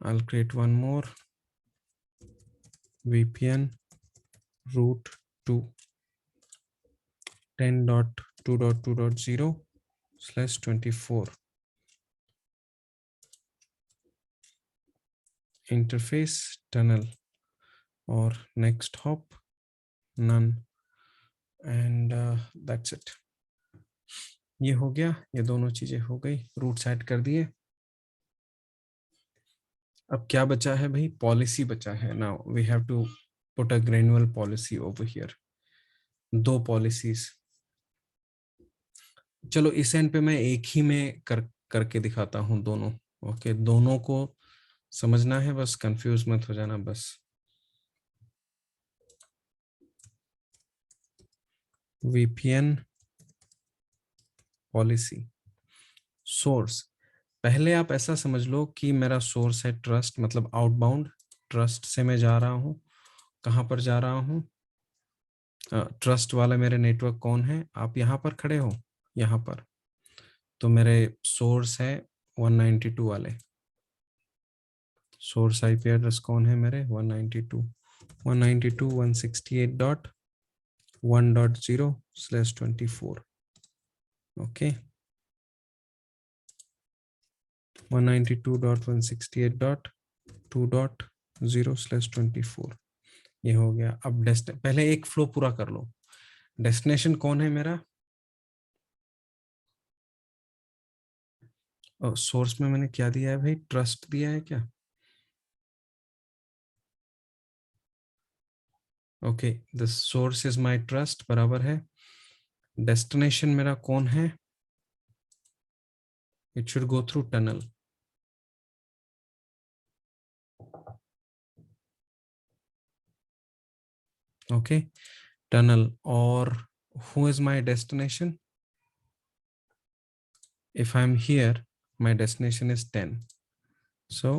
I'll create one more VPN root to 10.2.2.0/24 interface tunnel or next hop none and that's it. ये हो गया, ये दोनों चीजें हो गई, रूट सेट कर दिए। अब क्या बचा है भाई? पॉलिसी बचा है। Now we have to put a granular policy over here. दो पॉलिसीज, चलो इस एंड पे मैं एक ही में करके दिखाता हूं दोनों। ओके, दोनों को समझना है, बस कंफ्यूज मत हो जाना बस। VPN पॉलिसी सोर्स, पहले आप ऐसा समझ लो कि मेरा सोर्स है ट्रस्ट, मतलब आउटबाउंड ट्रस्ट से मैं जा रहा हूं। कहां पर जा रहा हूं? ट्रस्ट वाला मेरे नेटवर्क कौन है? आप यहां पर खड़े हो, यहां पर, तो मेरे सोर्स है 192 वाले। सोर्स आईपी एड्रेस कौन है मेरे? 192.168.1.0/24। ओके, 192.168.2.0/24 ये हो गया। अब पहले एक फ्लो पूरा कर लो। डेस्टिनेशन कौन है मेरा? सोर्स में मैंने क्या दिया है भाई? ट्रस्ट दिया है क्या? Okay, the source is my trust, बराबर है। डेस्टिनेशन मेरा कौन है? It should go through tunnel. Okay, tunnel. और who is my destination? If I'm here, my destination is 10. So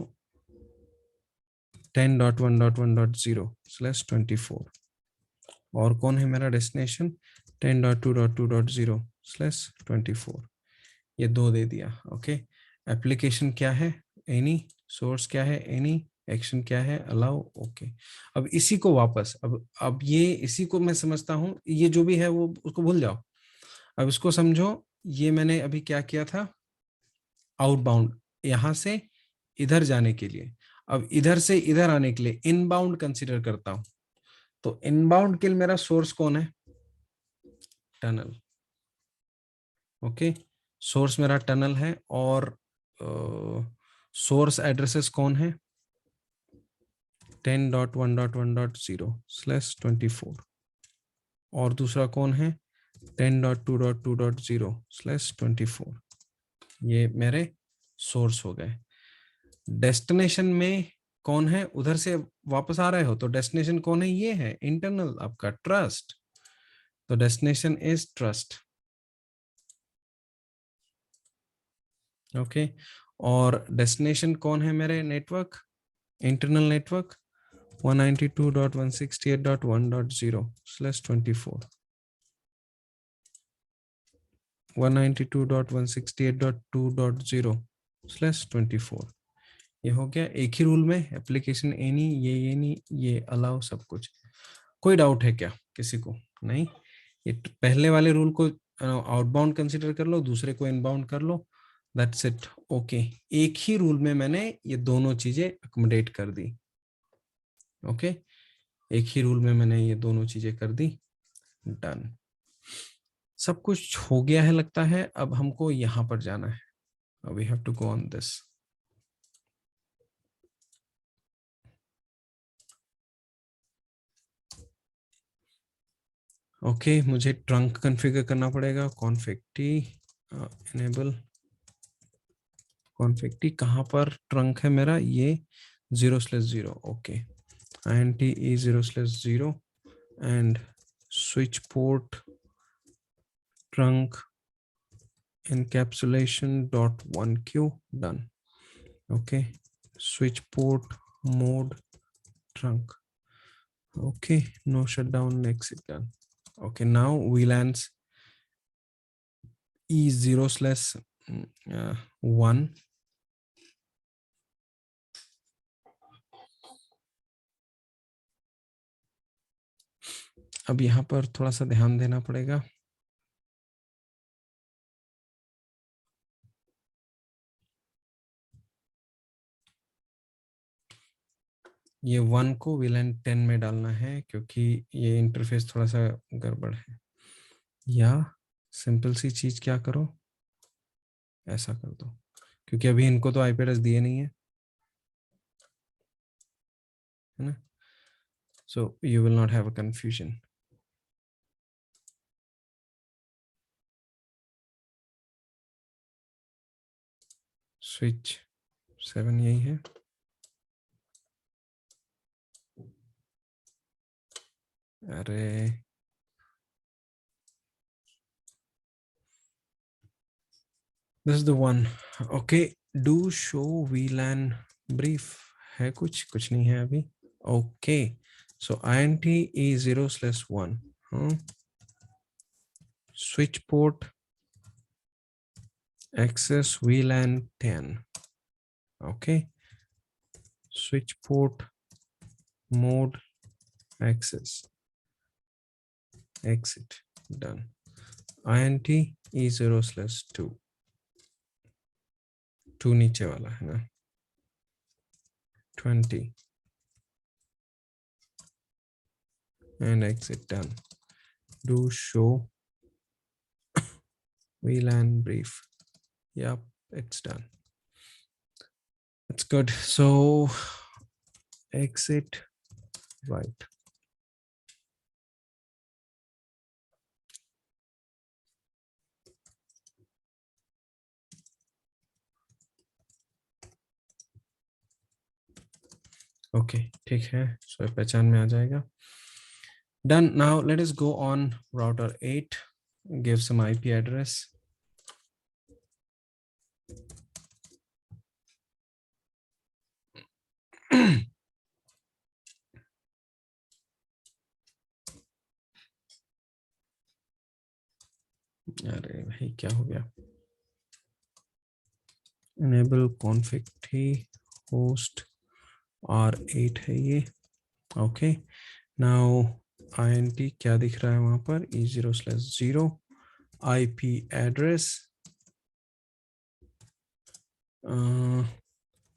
10.1.1.0/24। और कौन है मेरा डेस्टिनेशन? 10.2.2.0/24। ये दो दे दिया। ओके, एप्लीकेशन क्या है? एनी। सोर्स क्या है? एनी। एक्शन क्या है? अलाउ। ओके, अब इसी को वापस, अब ये इसी को मैं समझता हूं, ये जो भी है वो उसको भूल जाओ। अब इसको समझो, ये मैंने अभी क्या किया था? आउटबाउंड, यहां से इधर जाने के लिए। अब इधर से इधर आने के लिए इनबाउंड कंसीडर करता हूं, तो इनबाउंड के लिए मेरा सोर्स कौन है? टनल। ओके, सोर्स मेरा टनल है। और सोर्स एड्रेसेस कौन है? 10.1.1.0/24। और दूसरा कौन है? 10.2.2.0/24। ये मेरे सोर्स हो गए। डेस्टिनेशन में कौन है? उधर से वापस आ रहे हो तो डेस्टिनेशन कौन है? ये है इंटरनल आपका ट्रस्ट, तो डेस्टिनेशन इज ट्रस्ट। ओके, और डेस्टिनेशन कौन है मेरे? Network, internal network 192.168.1.0/24। 192.168.2.0/24 ये हो गया। एक ही रूल में एप्लीकेशन एनी, ये नहीं, ये अलाउ, सब कुछ। कोई डाउट है क्या किसी को? नहीं, ये पहले वाले रूल को आउटबाउंड कंसीडर कर लो, दूसरे को इनबाउंड कर लो, दैट्स इट। ओके, एक ही रूल में मैंने ये दोनों चीजें अकोमोडेट कर दी। ओके, एक ही रूल में मैंने ये दोनों चीजें कर दी। डन, सब कुछ हो गया है लगता है। अब हमको यहां पर जाना है, we have to go on this. Okay, मुझे ट्रंक कॉन्फ़िगर करना पड़ेगा। Config T enable config T, कहाँ पर ट्रंक है मेरा? ये 0/0। Okay, int e 0/0 and switch port trunk encapsulation.1q done. Okay, switch port mode trunk. Okay, no shutdown, exit done. Okay, now VLANs E 0/1 अब यहाँ पर थोड़ा सा ध्यान देना पड़ेगा। ये 1 को VLAN 10 में डालना है क्योंकि ये इंटरफेस थोड़ा सा गड़बड़ है। या सिंपल सी चीज क्या करो, ऐसा कर दो, क्योंकि अभी इनको तो आईपी एड्रेस दिए नहीं है ना, so you will not have a confusion. Switch 7 यही है। अरे this is the one. Okay, do show VLAN brief है, कुछ नहीं है अभी। ओके, सो INT E0/1 switch port access VLAN 10. Okay, switch port mode access exit done. INT E0/2 2 नीचे वाला है ना, 20 and exit done. Do show VLAN brief. Yep, it's done. That's good. So exit right. Okay, ठीक है, so पहचान में आ जाएगा। Done. Now let us go on router 8, give some IP address. अरे भाई क्या हो गया, enable config t host R8 है ये। ओके, नाउ INT क्या दिख रहा है वहां पर, E0/0 IP address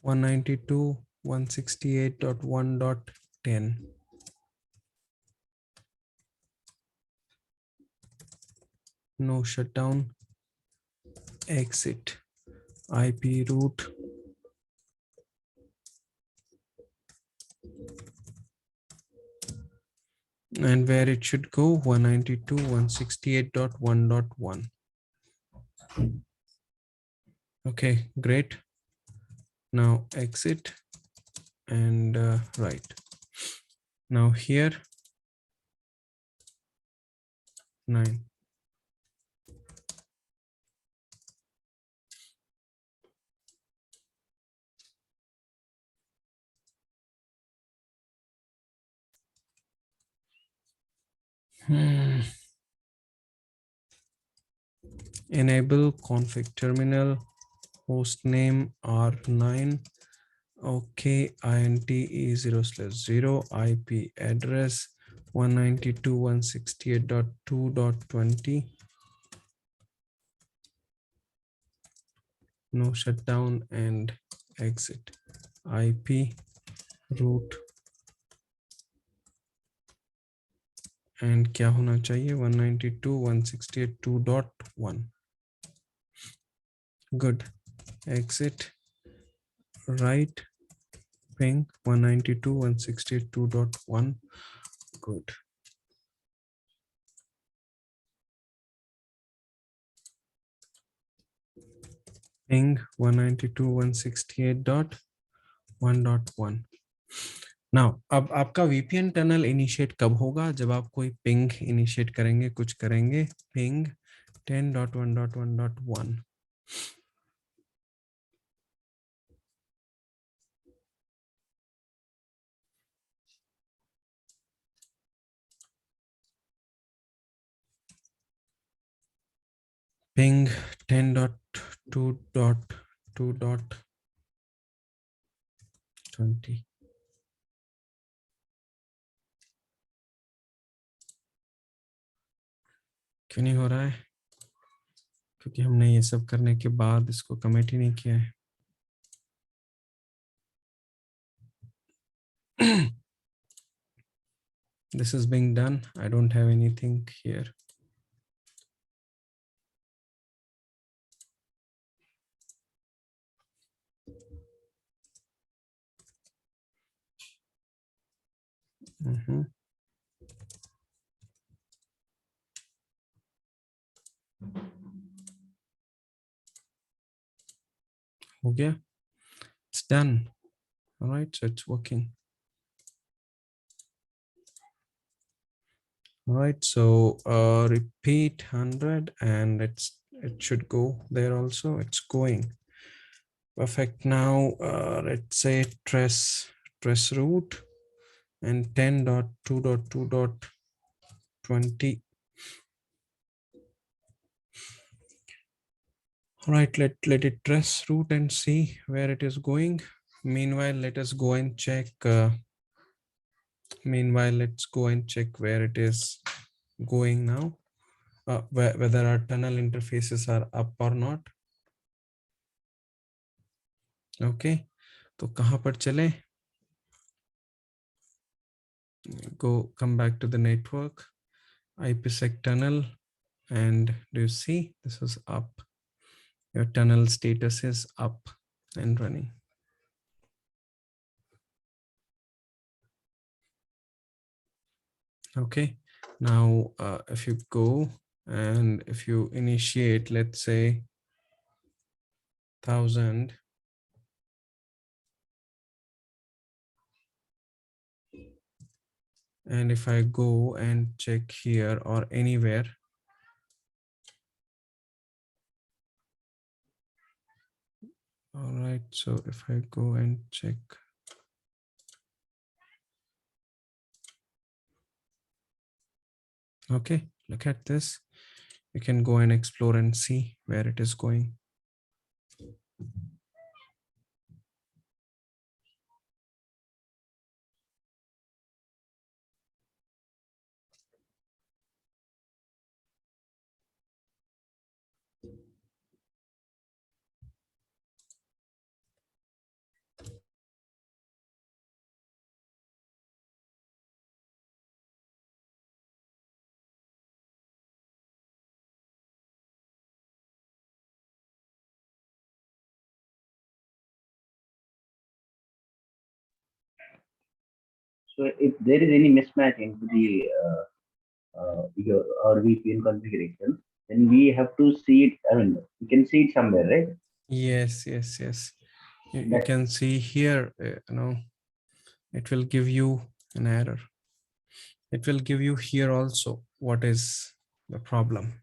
192.168.1.10। no shutdown, exit IP root and where it should go, 192.168.1.1. okay, great. Now exit and right. Now here 9. Enable config terminal hostname R9. Okay, INT E0/0 IP address 192.168.2.20. no shutdown and exit IP root and क्या होना चाहिए, 192.168.2.1. good, exit right, ping 192.168.2.1. good. ping 192.168.1.1. Now अब आपका VPN tunnel initiate कब होगा, जब आप कोई पिंग इनिशिएट करेंगे, कुछ करेंगे, पिंग 10.1.1.1 ping 10.2.2.20. क्यों नहीं हो रहा है? क्योंकि हमने ये सब करने के बाद इसको कमिट ही नहीं किया है. This is being done. I don't have anything here. Mhm. हो गया? It's done. All right, so it's working. All right, so repeat 100 and it should go there also. It's going. Perfect. Now let's say trace root and 10.2.2.20. All right, let it trace root and see where it is going. Meanwhile, let us go and check. Meanwhile, let's go and check where it is going now. Whether our tunnel interfaces are up or not. Okay, तो कहाँ पर चले? Come back to the network, IPsec tunnel, and do you see this is up? Your tunnel status is up and running. Okay, now if you go and if you initiate, let's say 1000, and if I go and check here or anywhere, all right, so if I go and check, okay, look at this. You can go and explore and see where it is going. So if there is any mismatch into the your our VPN configuration, then we have to see it. I mean, we can see it somewhere, right? Yes, yes, yes. You That can see here, it will give you an error. It will give you here also what is the problem.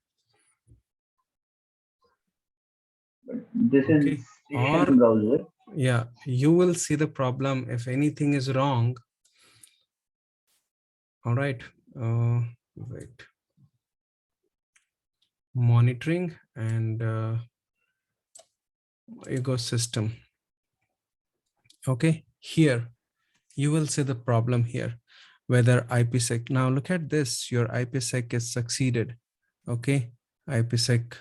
this is Okay. station Or browser. yeah, you will see the problem if anything is wrong. All right. Wait. Monitoring and ecosystem. Okay. Here you will see the problem here, whether IPsec. Now look at this. Your IPsec is succeeded. Okay. IPsec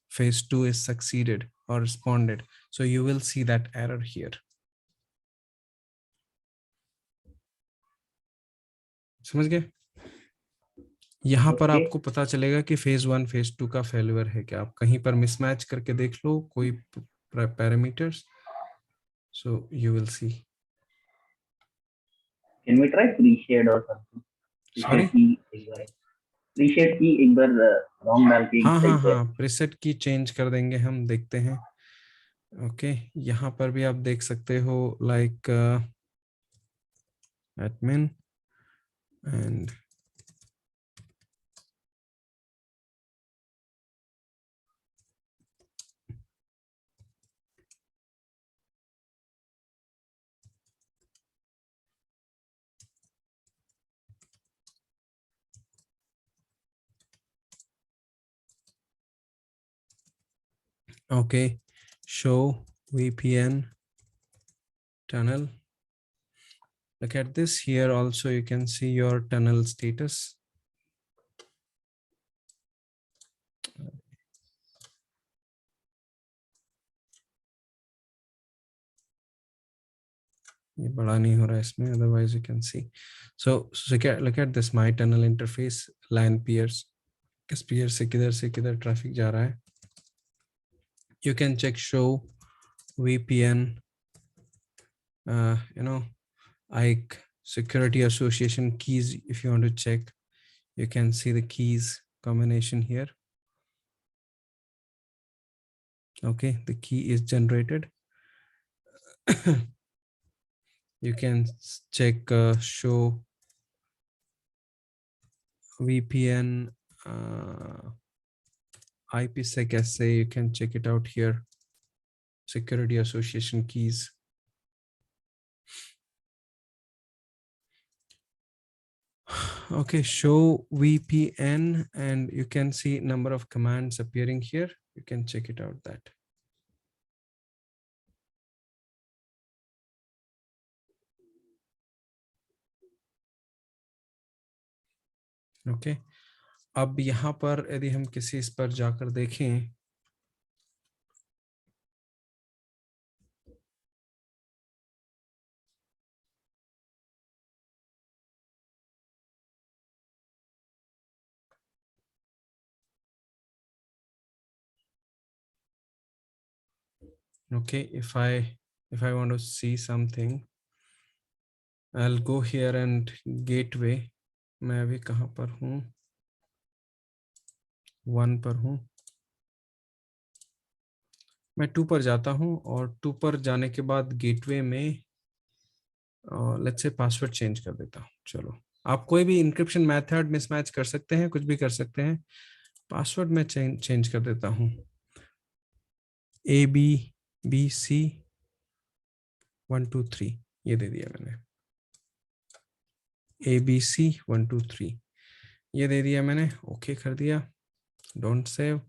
phase 2 is succeeded or responded. So you will see that error here. समझ गए? यहाँ पर Okay. आपको पता चलेगा कि phase 1 phase 2 का failure है क्या. आप कहीं पर मिसमैच करके देख लो कोई parameters, so you will see. Can we try pre-shade or something? Sorry. Pre-shade की एक बार pre-shade की एक बार wrong डाल के हाँ हाँ सही से. हाँ, प्रीसेट की चेंज कर देंगे हम, देखते हैं. ओके, यहाँ पर भी आप देख सकते हो like admin and okay, show VPN tunnel. Look at this here also, you can see your tunnel status. ये बड़ा नहीं हो रहा है इसमें, otherwise you can see. So look at this my tunnel interface, LAN peers, किस peer से किधर ट्रैफिक जा रहा है. You can check show VPN, IKE security association keys. If you want to check, you can see the keys combination here. Okay, the key is generated. You can check show VPN IPsec essay. You can check it out here. Security association keys. Okay, show VPN, and you can see number of commands appearing here. You can check it out that. Okay. अब यहाँ पर यदि हम किसी इस पर जाकर देखें, okay, if I want to see something, I'll go here and gateway. मैं अभी कहाँ पर हूँ? 1 पर हूँ. मैं 2 पर जाता हूँ और 2 पर जाने के बाद गेटवे में लेट्स से पासवर्ड चेंज कर देता हूँ. चलो, आप कोई भी इंक्रिप्शन मेथड मिसमैच कर सकते हैं, कुछ भी कर सकते हैं. पासवर्ड में चेंज कर देता हूँ. ABBC 123 ये दे दिया मैंने. ABC 123 ये दे दिया मैंने. ओके कर दिया. Don't save.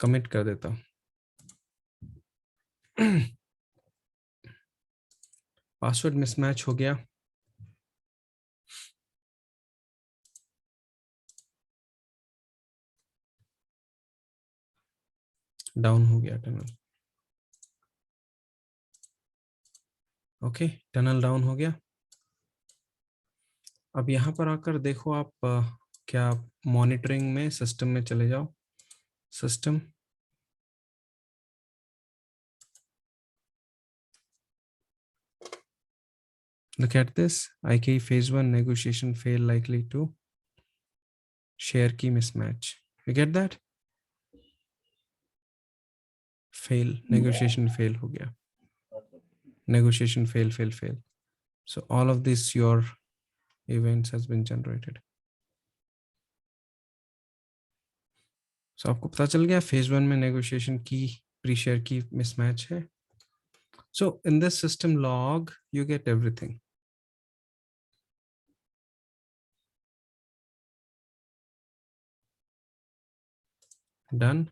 कमिट कर देता हूँ. पासवर्ड मिसमैच हो गया. डाउन हो गया टनल. ओके, टनल डाउन हो गया. अब यहाँ पर आकर देखो आप क्या मॉनिटरिंग में सिस्टम में चले जाओ. System, look at this. IKE phase 1 negotiation fail, likely to share key mismatch. You get that? Fail, negotiation fail हो गया. Negotiation fail. So all of this your events has been generated. So आपको पता चल गया phase 1 में negotiation की pre-share की mismatch है. So in this system log you get everything. Done.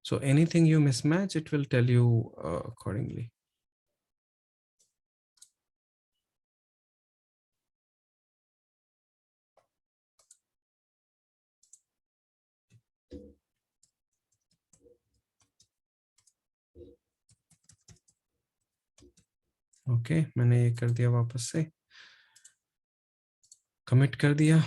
So anything you mismatch, it will tell you accordingly. Okay, मैंने ये कर दिया वापस से. Commit कर दिया.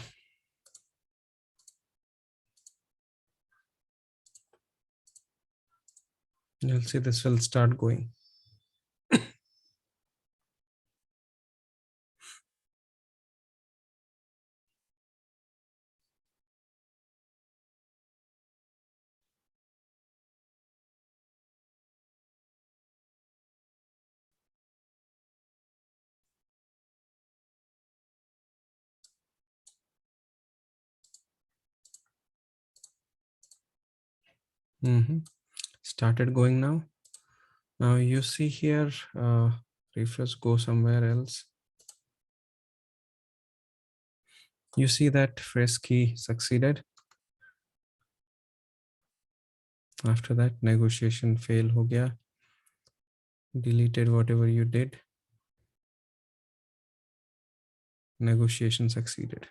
You'll see this will start going. Started going now. Now you see here, refresh, go somewhere else. You see that phrase key succeeded. After that, negotiation fail हो गया. Deleted whatever you did. Negotiation succeeded.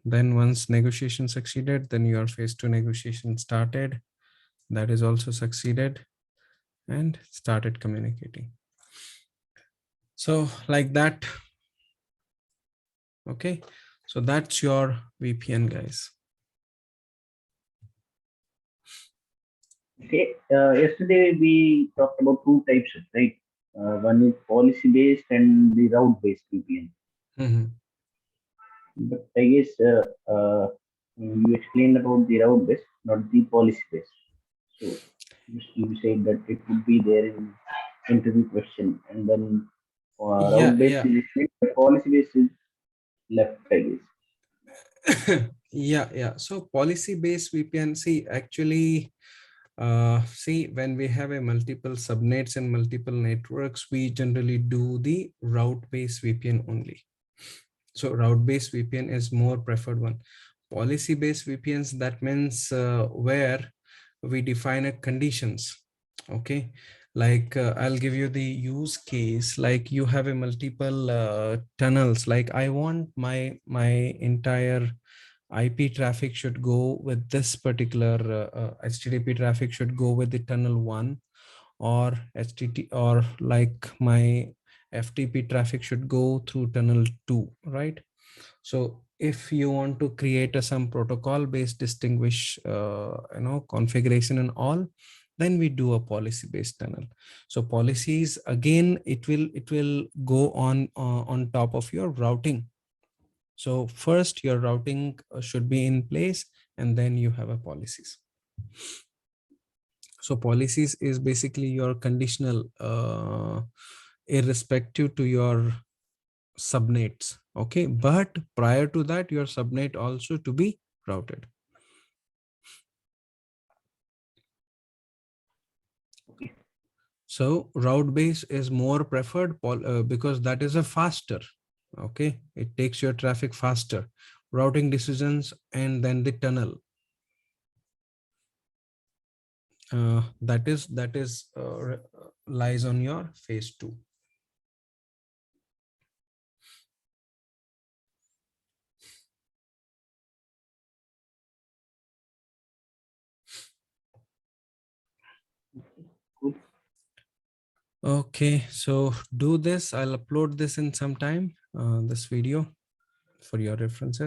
Then once negotiation succeeded, then your phase 2 negotiation started. That is also succeeded. and started communicating. So like that. Okay, so that's your VPN, guys. Okay. Yesterday we talked about two types, right? One is policy based and the route based VPN. Mhm. But I guess you explained about the route based, not the policy based. So you said that it would be there in interview question, and then Yeah, route based yeah. is explained, but policy based is left, I guess. Yeah, yeah. So policy-based VPN, see, actually, see, when we have a multiple subnets and multiple networks, we generally do the route-based VPN only. So route-based VPN is more preferred one. Policy-based VPNs, that means where we define a conditions. Okay, like I'll give you the use case. Like you have a multiple tunnels. Like I want my entire IP traffic should go with this particular HTTP traffic should go with the tunnel 1, or HTTP, or like my FTP traffic should go through tunnel 2, right? So if you want to create some protocol based distinguish configuration and all, then we do a policy based tunnel. So policies, again, it will go on top of your routing. So first your routing should be in place, and then you have a policies. So policies is basically your conditional irrespective to your subnets. Okay, but prior to that, your subnet also to be routed. Okay. So route base is more preferred because that is a faster. Okay, it takes your traffic faster. Routing decisions and then the tunnel. That is lies on your phase 2. Cool. Okay, so do this. I'll upload this in some time, this video for your references.